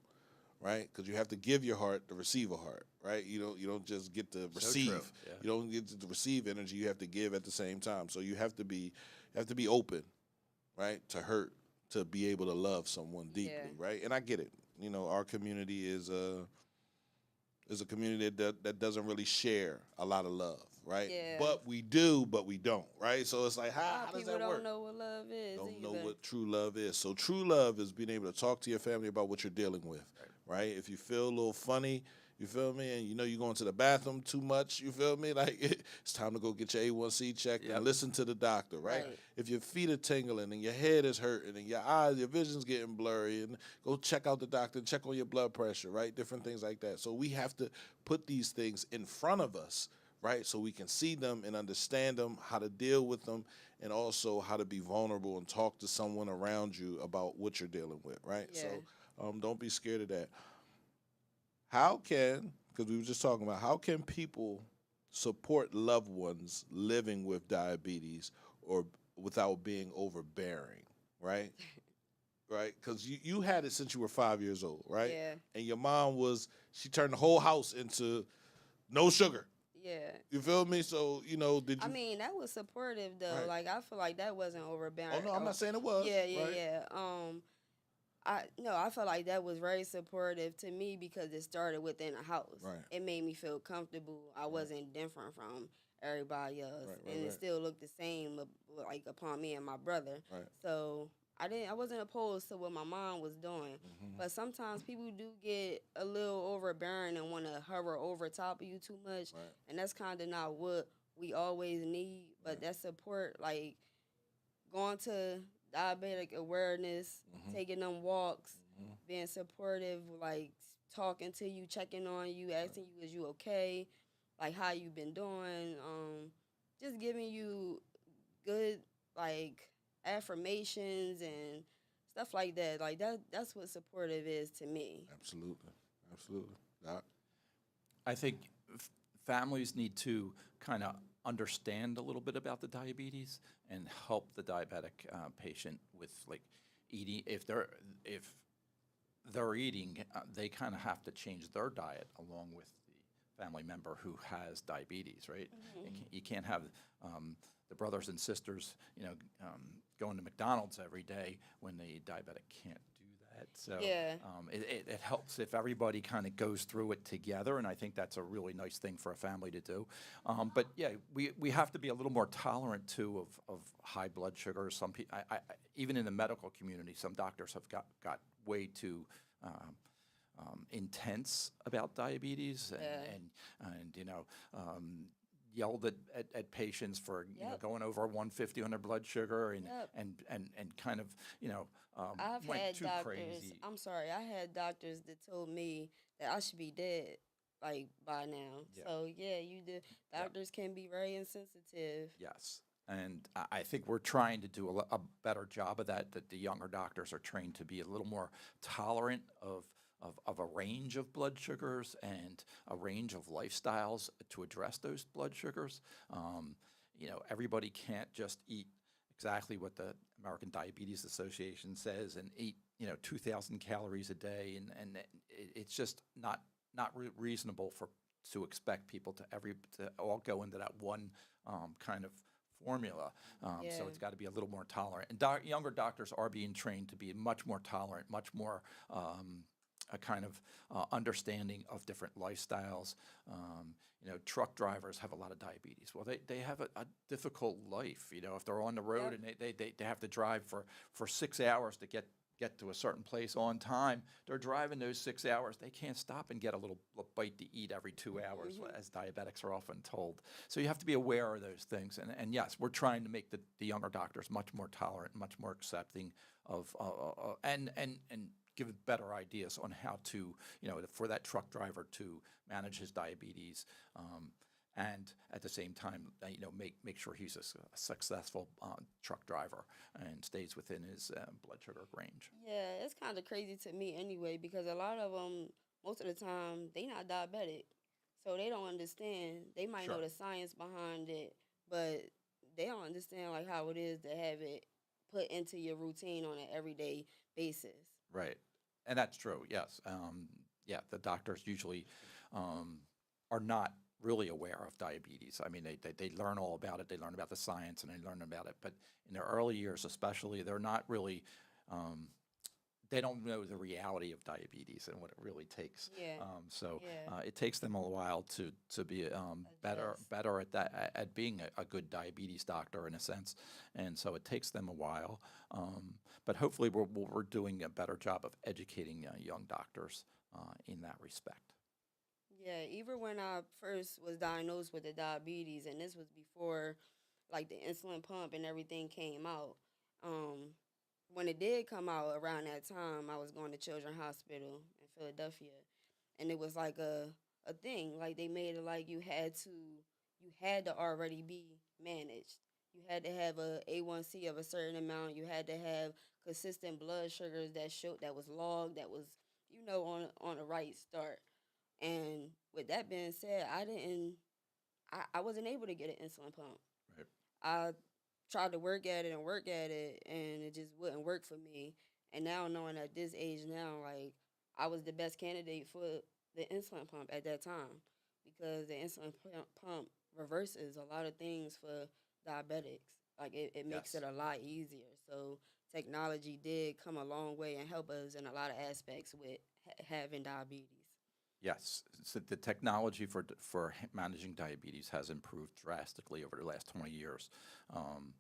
right? Because you have to give your heart to receive a heart, right? You don't just get to receive. true, yeah. You don't get to receive energy. You have to give at the same time. So you have to be open, right? To hurt, to be able to love someone deeply, Yeah. right? And I get it. Our community is a community that doesn't really share a lot of love, right? Yeah. But we do, but we don't, right? So it's like, A lot how of does people that don't work? know what love is. Don't know either. what true love is. So true love is being able to talk to your family about what you're dealing with, right? If you feel a little funny, you feel me, and you're going to the bathroom too much, you feel me, like it's time to go get your A1C checked Yep. and listen to the doctor, right? Right. If your feet are tingling and your head is hurting and your vision's getting blurry, and go check out the doctor and check on your blood pressure, right? Different things like that. So we have to put these things in front of us right? So we can see them and understand them, how to deal with them, and also how to be vulnerable and talk to someone around you about what you're dealing with, right? Yeah. So don't be scared of that. How can, because we were just talking about, how can people support loved ones living with diabetes or without being overbearing, right? Right? Because you had it since you were 5 years old, right? Yeah. And your mom she turned the whole house into no sugar. Yeah. You feel me? So, did I you? mean, that was supportive though. Right. Like I feel like that wasn't overbearing. Oh, no, I'm not saying it was. Yeah, yeah, Right? yeah. I felt like that was very supportive to me because it started within the house. Right. It made me feel comfortable. I wasn't different from everybody else, Right, and it right. still looked the same, like upon me and my brother. Right. So I wasn't opposed to what my mom was doing. Mm-hmm. But sometimes people do get a little overbearing and want to hover over top of you too much, Right. and that's kind of not what we always need. But Right. that support, like going to diabetic awareness, Mm-hmm. taking them walks, Mm-hmm. being supportive, like talking to you, checking on you, asking you, is you okay? Like how you been doing? Just giving you good like affirmations and stuff like that. Like that's what supportive is to me. Absolutely. Absolutely. Doc? I think families need to kind of understand a little bit about the diabetes and help the diabetic patient with like eating. If they're eating, they kind of have to change their diet along with the family member who has diabetes, right? You can't have the brothers and sisters, going to McDonald's every day when the diabetic can't do that. So Yeah. it helps if everybody kind of goes through it together, and I think that's a really nice thing for a family to do. But yeah, we have to be a little more tolerant too of high blood sugar. Some people, even in the medical community, some doctors have got way too intense about diabetes and yelled at patients for Yep. going over 150 on their blood sugar and Yep. and kind of I've went had too doctors. crazy. I'm sorry. I had doctors that told me that I should be dead, like by now. Yeah. So yeah, you do. Yeah. Doctors can be very insensitive. Yes. And I think we're trying to do a better job of that the younger doctors are trained to be a little more tolerant of a range of blood sugars and a range of lifestyles to address those blood sugars. Everybody can't just eat exactly what the American Diabetes Association says and eat 2,000 calories a day, and it's just not reasonable to expect people to all go into that one kind of formula. So Yeah. it's got to be a little more tolerant. And younger doctors are being trained to be much more tolerant, much more a kind of understanding of different lifestyles. Truck drivers have a lot of diabetes. Well, they have a difficult life. If they're on the road Yep. and they have to drive for 6 hours to get to a certain place on time, they're driving those 6 hours. They can't stop and get a little bite to eat every 2 hours, as diabetics are often told. So you have to be aware of those things. And yes, we're trying to make the younger doctors much more tolerant, much more accepting of, and give better ideas on how to, for that truck driver to manage his diabetes. And at the same time, make sure he's a successful truck driver and stays within his blood sugar range. Yeah, it's kind of crazy to me anyway because a lot of them, most of the time, they not diabetic, so they don't understand. They might know Sure. the science behind it, but they don't understand like how it is to have it put into your routine on an everyday basis. Right. And that's true, yes. Yeah, the doctors usually are not really aware of diabetes. I mean, they learn all about it. They learn about the science and they learn about it. But in their early years especially, they're not really, they don't know the reality of diabetes and what it really takes. Yeah. So Yeah. it takes them a while to be Adjust. better at that, at being a good diabetes doctor in a sense. And so it takes them a while. But hopefully we're doing a better job of educating young doctors in that respect. Yeah, even when I first was diagnosed with the diabetes, and this was before like the insulin pump and everything came out. Um, when it did come out around that time, I was going to Children's Hospital in Philadelphia, and it was like a thing. Like they made it like you had to already be managed. You had to have a A1C of a certain amount. You had to have consistent blood sugars that showed that was logged, that was on the right start. And with that being said, I wasn't able to get an insulin pump. Right. I tried to work at it, and it just wouldn't work for me. And now knowing at this age now, like I was the best candidate for the insulin pump at that time because the pump reverses a lot of things for diabetics. Like it makes Yes. it a lot easier. So technology did come a long way and help us in a lot of aspects with having diabetes. Yes, so the technology for managing diabetes has improved drastically over the last 20 years. Um,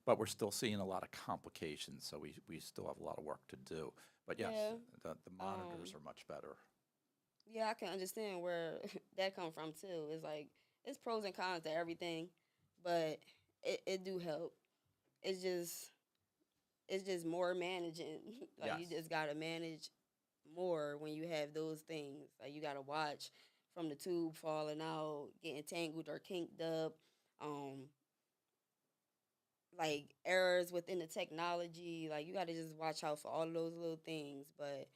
but we're still seeing a lot of complications, so we still have a lot of work to do. But yes, Yeah. the monitors are much better. Yeah, I can understand where that come from too. It's like it's pros and cons to everything, but it do help. It's just it's just more managing. Like you Yes. just gotta manage more when you have those things. Like you gotta watch from the tube falling out, getting tangled or kinked up, um, like errors within the technology. Like you gotta just watch out for all of those little things. But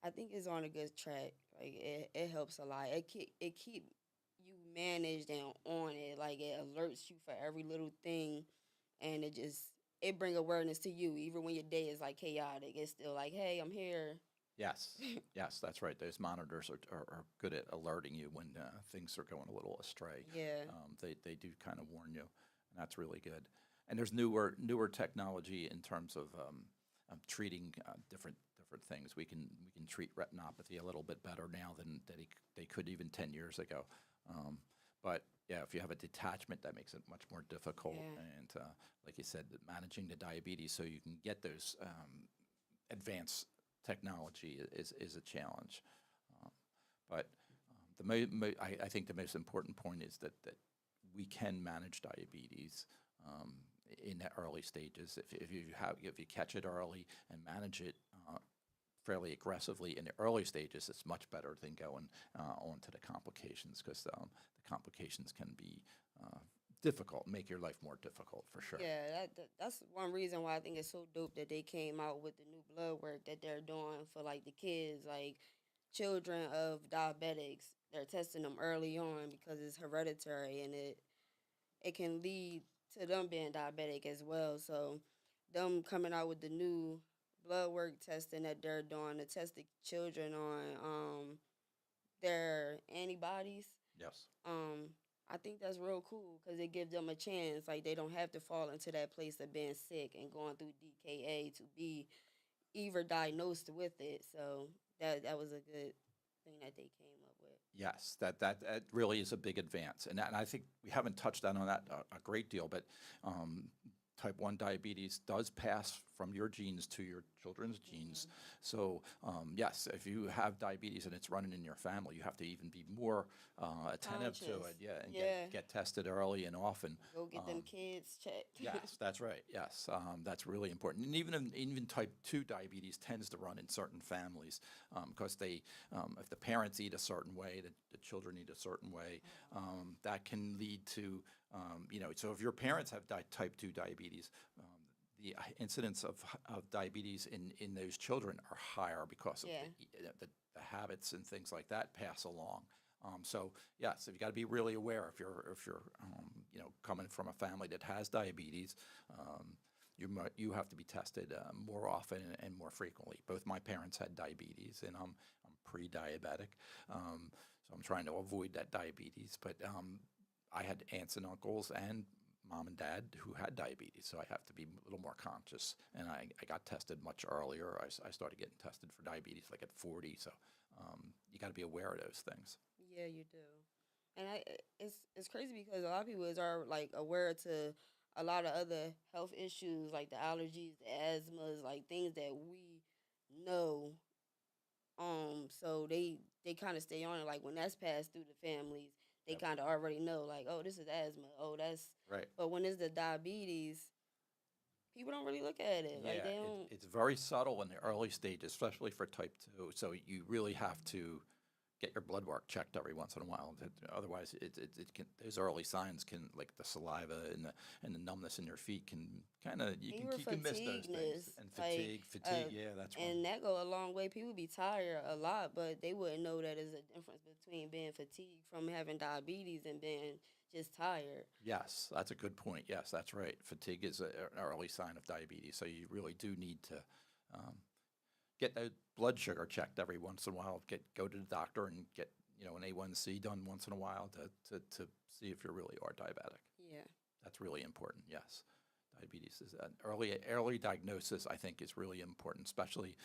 I think it's on a good track. Like it helps a lot. It keep you managed and on it. Like it alerts you for every little thing, and it bring awareness to you. Even when your day is like chaotic, it's still like, hey, I'm here. Yes, yes, that's right. Those monitors are good at alerting you when things are going a little astray. Yeah, They do kind of warn you, and that's really good. And there's newer technology in terms of treating different things. We can treat retinopathy a little bit better now than they could even 10 years ago. Um, but yeah, if you have a detachment, that makes it much more difficult. yeah, And like you said, managing the diabetes so you can get those advanced technology is a challenge. Um, but I think the most important point is that we can manage diabetes in the early stages. If you catch it early and manage it fairly aggressively in the early stages, it's much better than going on to the complications because the complications can be difficult, make your life more difficult for sure. yeah. That's one reason why I think it's so dope that they came out with the new blood work that they're doing for like the kids, like children of diabetics. They're testing them early on because it's hereditary and it can lead to them being diabetic as well. So, them coming out with the new blood work testing that they're doing to test the children on their antibodies. Yes. Um, I think that's real cool because it gives them a chance. Like they don't have to fall into that place of being sick and going through DKA to be either diagnosed with it. So that was a good thing that they came up with. Yes, that really is a big advance, and I think we haven't touched on that a great deal, but um, type 1 diabetes does pass from your genes to your children's genes. So yes, if you have diabetes and it's running in your family, you have to even be more attentive to Conscious. it, yeah, and Yeah. get tested early and often. Go get them Um, kids checked. Yes, that's right. Yes, that's really important. And even type 2 diabetes tends to run in certain families because if the parents eat a certain way, the children eat a certain way, that can lead to, so if your parents have type 2 diabetes, the incidence of diabetes in those children are higher because of Yeah. the habits and things like that pass along. So yes, you got to be really aware if you're coming from a family that has diabetes, you have to be tested more often and more frequently. Both my parents had diabetes, and I'm pre-diabetic, so I'm trying to avoid that diabetes. But I had aunts and uncles and mom and dad who had diabetes, so I have to be a little more conscious. And I got tested much earlier. I started getting tested for diabetes like at 40, so you got to be aware of those things. Yeah, you do. And it's crazy because a lot of people are like aware to a lot of other health issues like the allergies, the asthmas, like things that we know. So they kind of stay on it. Like when that's passed through the families, they Yep. kind of already know. Like, oh, this is asthma. Oh, that's. Right. But when it's the diabetes, people don't really look at it. Like Yeah, they don't. it's very subtle in the early stages, especially for type 2. So you really have to get your blood work checked every once in a while. Otherwise, it can, those early signs can, like the saliva and the numbness in your feet can kind of, Even you can miss those things. fatigueness, And like, fatigue, yeah, that's one. and that go a long way. People be tired a lot, but they wouldn't know that there's a difference between being fatigued from having diabetes and being just tired. Yes, that's a good point. Yes, that's right. Fatigue is an early sign of diabetes, so you really do need to um, get that blood sugar checked every once in a while. Go to the doctor and get an A1C done once in a while to see if you really are diabetic. Yeah. That's really important. Yes, diabetes is an early diagnosis. I think is really important, especially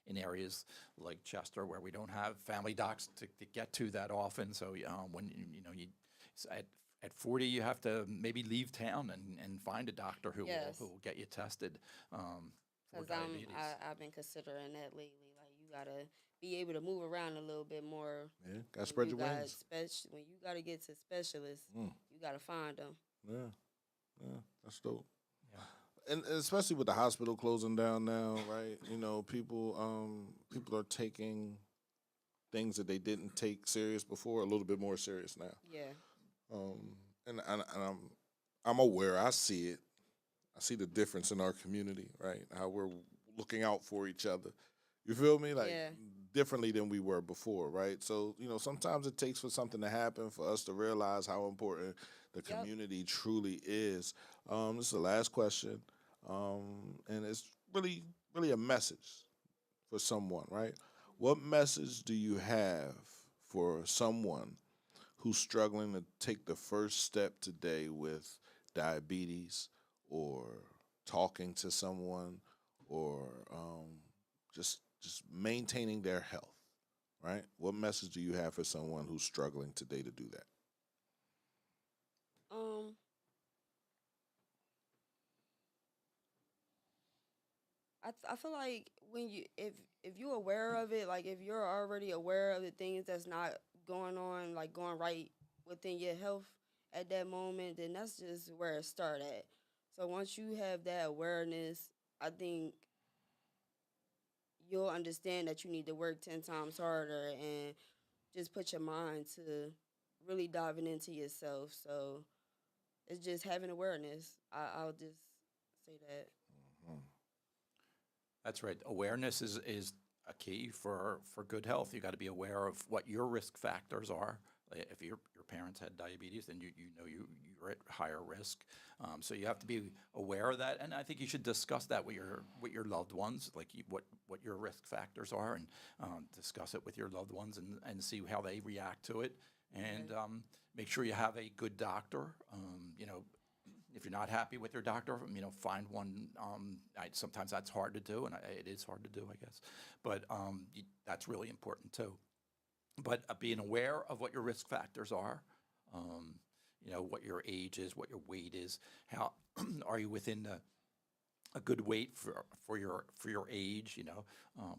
in areas like Chester where we don't have family docs to get to that often. So when you at 40, you have to maybe leave town and find a doctor Yes. who will get you tested for Cause diabetes. I've been considering that lately. Like you gotta be able to move around a little bit more. Yeah, gotta spread your wings. When you gotta get to specialists, you gotta find them. Yeah, yeah, that's dope. Yeah. And especially with the hospital closing down now, right? People are taking things that they didn't take serious before a little bit more serious now. Yeah. And I'm aware. I see it. I see the difference in our community, right? How we're looking out for each other. You feel me? Like Yeah. differently than we were before, right? So sometimes it takes for something to happen for us to realize how important the Yep. community truly is. This is the last question, and it's really, really a message for someone, right? What message do you have for someone who's struggling to take the first step today with diabetes or talking to someone or just maintaining their health, right? What message do you have for someone who's struggling today to do that? Um. I feel like when you if you're aware of it, like if you're already aware of the things that's not going on, like going right within your health at that moment, then that's just where it start at. So once you have that awareness, I think you'll understand that you need to work 10 times harder and just put your mind to really diving into yourself. So it's just having awareness. I'll just say that. That's right. Awareness is a key for good health. You got to be aware of what your risk factors are. If your parents had diabetes, then you're at higher risk. So you have to be aware of that, and I think you should discuss that with your loved ones, like what your risk factors are, and discuss it with your loved ones and see how they react to it, and make sure you have a good doctor. If you're not happy with your doctor, find one. Sometimes that's hard to do, and it is hard to do, I guess. But that's really important too. But being aware of what your risk factors are, what your age is, what your weight is, how are you within a good weight for your age.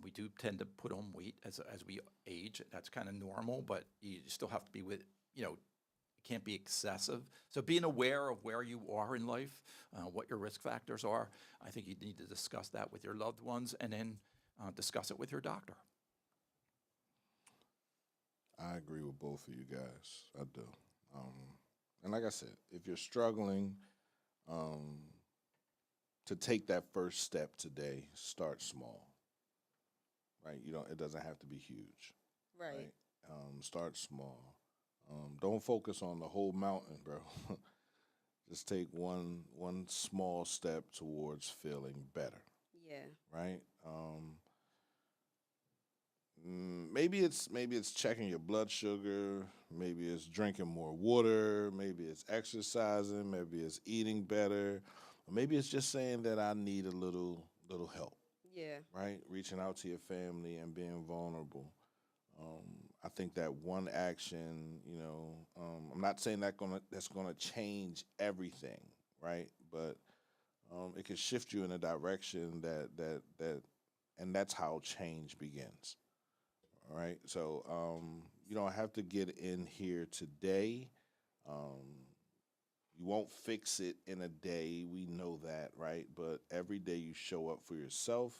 We do tend to put on weight as we age. That's kind of normal, but you still have to be it can't be excessive. So being aware of where you are in life, what your risk factors are, I think you need to discuss that with your loved ones and then discuss it with your doctor. I agree with both of you guys. I do. And like I said, if you're struggling um, to take that first step today, start small. Right? It doesn't have to be huge. Right. Right? Start small. Don't focus on the whole mountain, bro. Just take one small step towards feeling better. Yeah. Right? Maybe it's checking your blood sugar. Maybe it's drinking more water. Maybe it's exercising. Maybe it's eating better. Or maybe it's just saying that I need a little help. Yeah. Right? Reaching out to your family and being vulnerable. I think that one action, I'm not saying that's gonna change everything, right? But it can shift you in a direction and that's how change begins. All right. So you don't have to get in here today. Um, you won't fix it in a day. We know that, right? But every day you show up for yourself,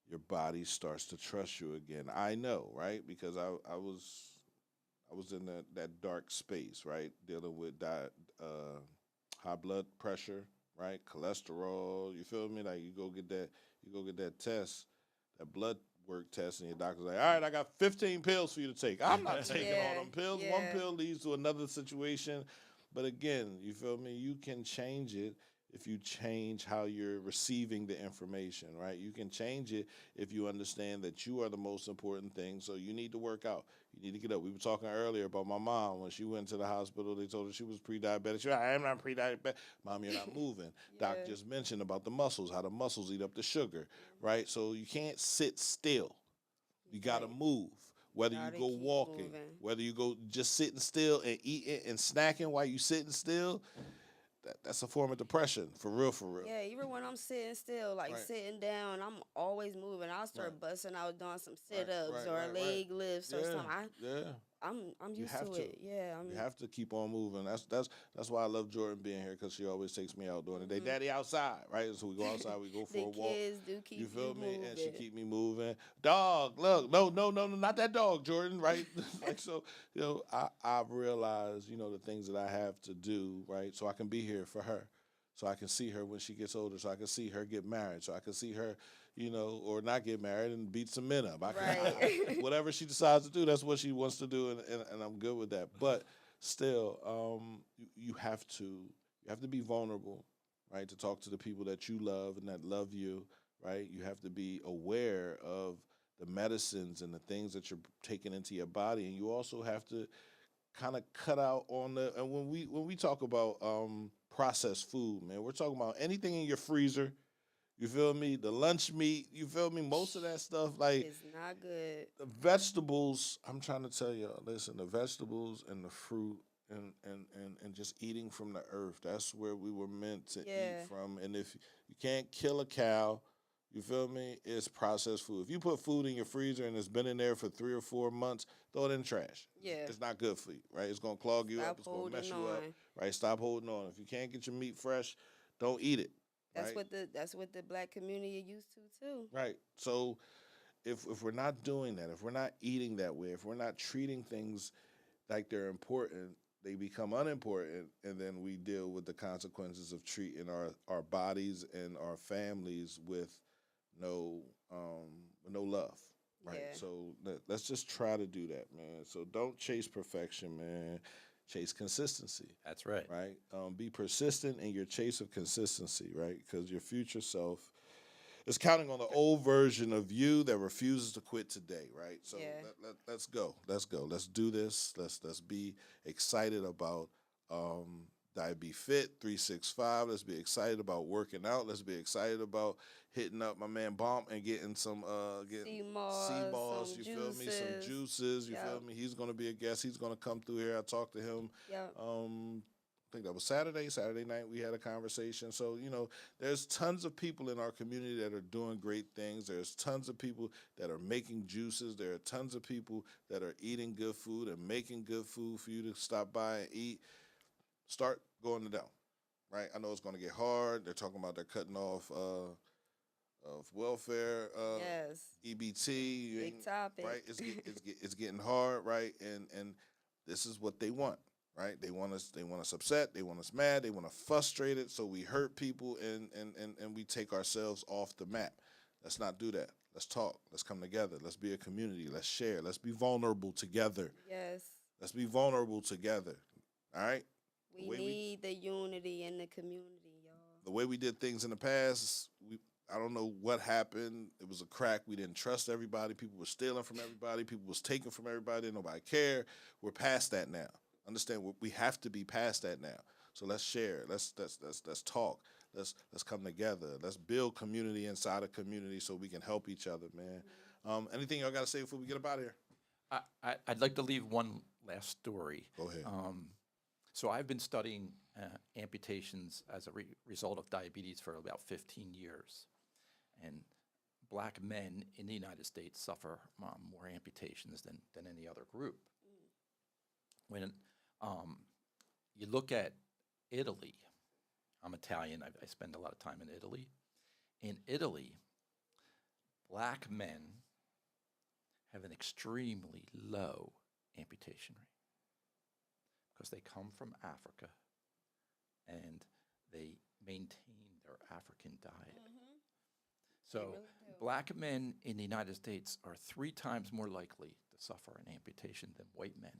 your body starts to trust you again. I know, right? Because I was in that dark space, right? Dealing with high blood pressure, right? Cholesterol. You feel me? Like you go get that test, that blood work test, and your doctor's like, all right, I got 15 pills for you to take. I'm not taking all Yeah, them pills. One yeah. pill leads to another situation. But again, you feel me? You can change it if you change how you're receiving the information, right? You can change it if you understand that you are the most important thing. So you need to work out. You need to get up. We were talking earlier about my mom. When she went to the hospital, they told her she was pre-diabetic. She was like, I'm not pre-diabetic. Mom, you're not moving. Doc Yeah. just mentioned about the muscles, how the muscles eat up the sugar, right? So you can't sit still. You got to Right. move. Whether you Gotta go keep walking, moving. whether you go just sitting still and eating and snacking while you sitting still, that's a form of depression, for real, for real. Yeah, even when I'm sitting still, like Right, sitting down, I'm always moving. I'll right, start busting out doing some right, sit ups right, or right, right. leg lifts or Yeah, something. yeah. I'm You used have to to. it. Yeah, You I'm. have to keep on moving. That's why I love Jordan being here because she always takes me out during the day. Mhm. Daddy outside, right? So we go outside, we go for The a walk. kids do You keep you feel me? And she moving. keep me moving. Dog, look, no, no, no, no, not that dog, Jordan, right? Like so, I've realized, the things that I have to do, right? So I can be here for her. So I can see her when she gets older. So I can see her get married. So I can see her, or not get married and beat some men up. Right. Whatever she decides to do, that's what she wants to do, and I'm good with that. But still, you have to be vulnerable, right? To talk to the people that you love and that love you, right? You have to be aware of the medicines and the things that you're taking into your body, and you also have to kind of cut out on the. And when we talk about processed food, man, we're talking about anything in your freezer. You feel me? The lunch meat. You feel me? Most of that stuff, like It's not good. the vegetables. I'm trying to tell you, listen, the vegetables and the fruit and just eating from the earth. That's where we were meant to eat Yeah. from. And if you can't kill a cow, you feel me? It's processed food. If you put food in your freezer and it's been in there for 3 or 4 months, throw it in the trash. Yeah. It's not good for you, right? It's gonna clog you up. Stop It's gonna mess holding you up, on. right? Stop holding on. If you can't get your meat fresh, don't eat it, right? That's what the black community used to too. Right. So if we're not doing that, if we're not eating that way, if we're not treating things like they're important, they become unimportant, and then we deal with the consequences of treating our bodies and our families with no no love. Right. Yeah. So let's just try to do that, man. So don't chase perfection, man. Chase consistency. That's right. Right. Be persistent in your chase of consistency. Right. Because your future self is counting on the old version of you that refuses to quit today, right? So Yeah. let's go. Let's go. Let's do this. Let's be excited about Diabefit 365. Let's be excited about working out. Let's be excited about hitting up my man Bump and getting some Sea sea moss, moss, some you feel me? Some juices. juices, you feel Yep. me? He's gonna be a guest. He's gonna come through here. I talked to him Yep. I think that was Saturday night we had a conversation. So, there's tons of people in our community that are doing great things. There's tons of people that are making juices. There are tons of people that are eating good food and making good food for you to stop by and eat. Start going to them, right? I know it's going to get hard. They're talking about they're cutting off of welfare, Yes. EBT, Big topic. right? It's getting hard, right? And this is what they want, right? They want us upset, they want us mad, they want us frustrated, so we hurt people and we take ourselves off the map. Let's not do that. Let's talk. Let's come together. Let's be a community. Let's share. Let's be vulnerable together. Yes. Let's be vulnerable together. All right? We way we need the unity in the community, y'all. the way we did things in the past, I don't know what happened. It was a crack. We didn't trust everybody. People were stealing from everybody. People was taking from everybody. Nobody cared. We're past that now. Understand? We have to be past that now. So let's share. Let's talk. Let's come together. Let's build community inside a community so we can help each other, man. Anything y'all got to say before we get up out of here? I'd like to leave one last story. Go ahead. So I've been studying amputations as a result of diabetes for about 15 years. And black men in the United States suffer more amputations than any other group. When you look at Italy, I'm Italian, I spend a lot of time in Italy. In Italy, black men have an extremely low amputation rate because they come from Africa and they maintain their African diet. So really do. black men in the United States are 3 times more likely to suffer an amputation than white men.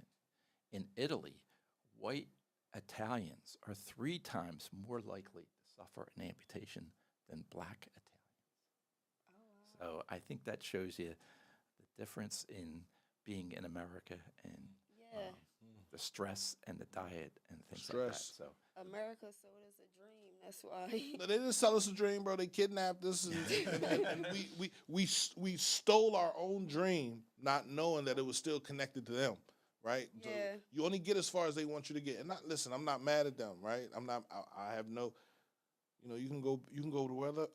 In Italy, white Italians are 3 times more likely to suffer an amputation than black Italians. Oh, wow. So I think that shows you the difference in being in America and Yeah. the stress and the diet and things like that. Stress. So America sold us a dream. That's why. No, they didn't sell us a dream, bro. They kidnapped us, and we stole our own dream, not knowing that it was still connected to them, right? So Yeah. you only get as far as they want you to get. And not listen, I'm not mad at them, right? I'm not. I have no. You know, you can go to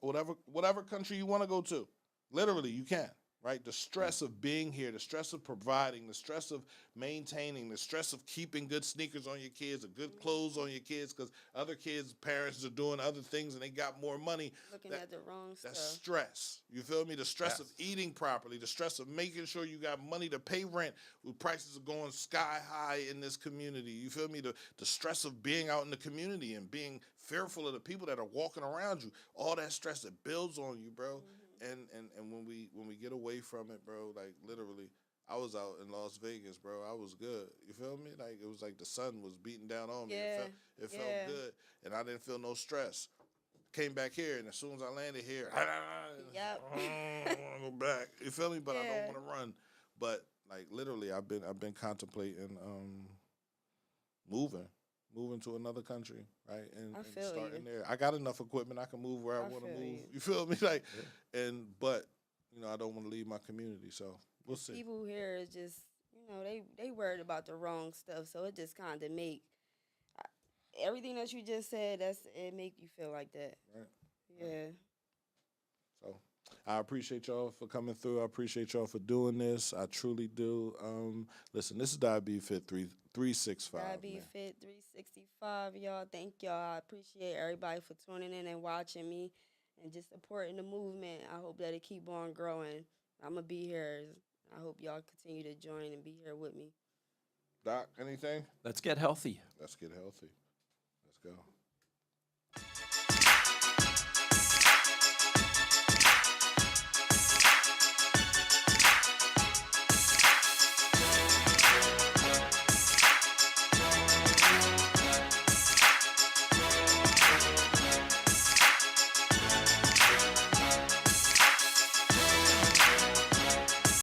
whatever country you want to go to. Literally, you can. Right, the stress of being here, the stress of providing, the stress of maintaining, the stress of keeping good sneakers on your kids, or good clothes on your kids, because other kids' parents are doing other things and they got more money. Looking at the wrong That's stuff. stress. You feel me? The stress of Yes. eating properly, the stress of making sure you got money to pay rent. Prices are going sky high in this community. You feel me? The stress of being out in the community and being fearful of the people that are walking around you. All that stress that builds on you, bro. And when we get away from it, bro, like literally, I was out in Las Vegas, bro. I was good. You feel me? Like it was like the sun was beating down on me. Yeah. It felt Yeah. good, and I didn't feel no stress. Came back here, and as soon as I landed here, Yep. I want to go back. You feel me? But I Yeah. don't want to run. But like literally, I've been contemplating moving to another country, right? And feel starting you. there. I got enough equipment. I can move where I want to feel move. you. You feel me? Like, but you know, I don't want to leave my community. So we'll see. People here is just, they worried about the wrong stuff. So it just kind of make everything that you just said. It make you feel like that. Right. Yeah. So I appreciate y'all for coming through. I appreciate y'all for doing this. I truly do. Listen, this is Diabefit 365. man. Diabefit 365, y'all. Thank y'all. I appreciate everybody for tuning in and watching me and just supporting the movement. I hope that it keep on growing. I'm going to be here. I hope y'all continue to join and be here with me. Doc, anything? let's get healthy. Let's get healthy. Let's go.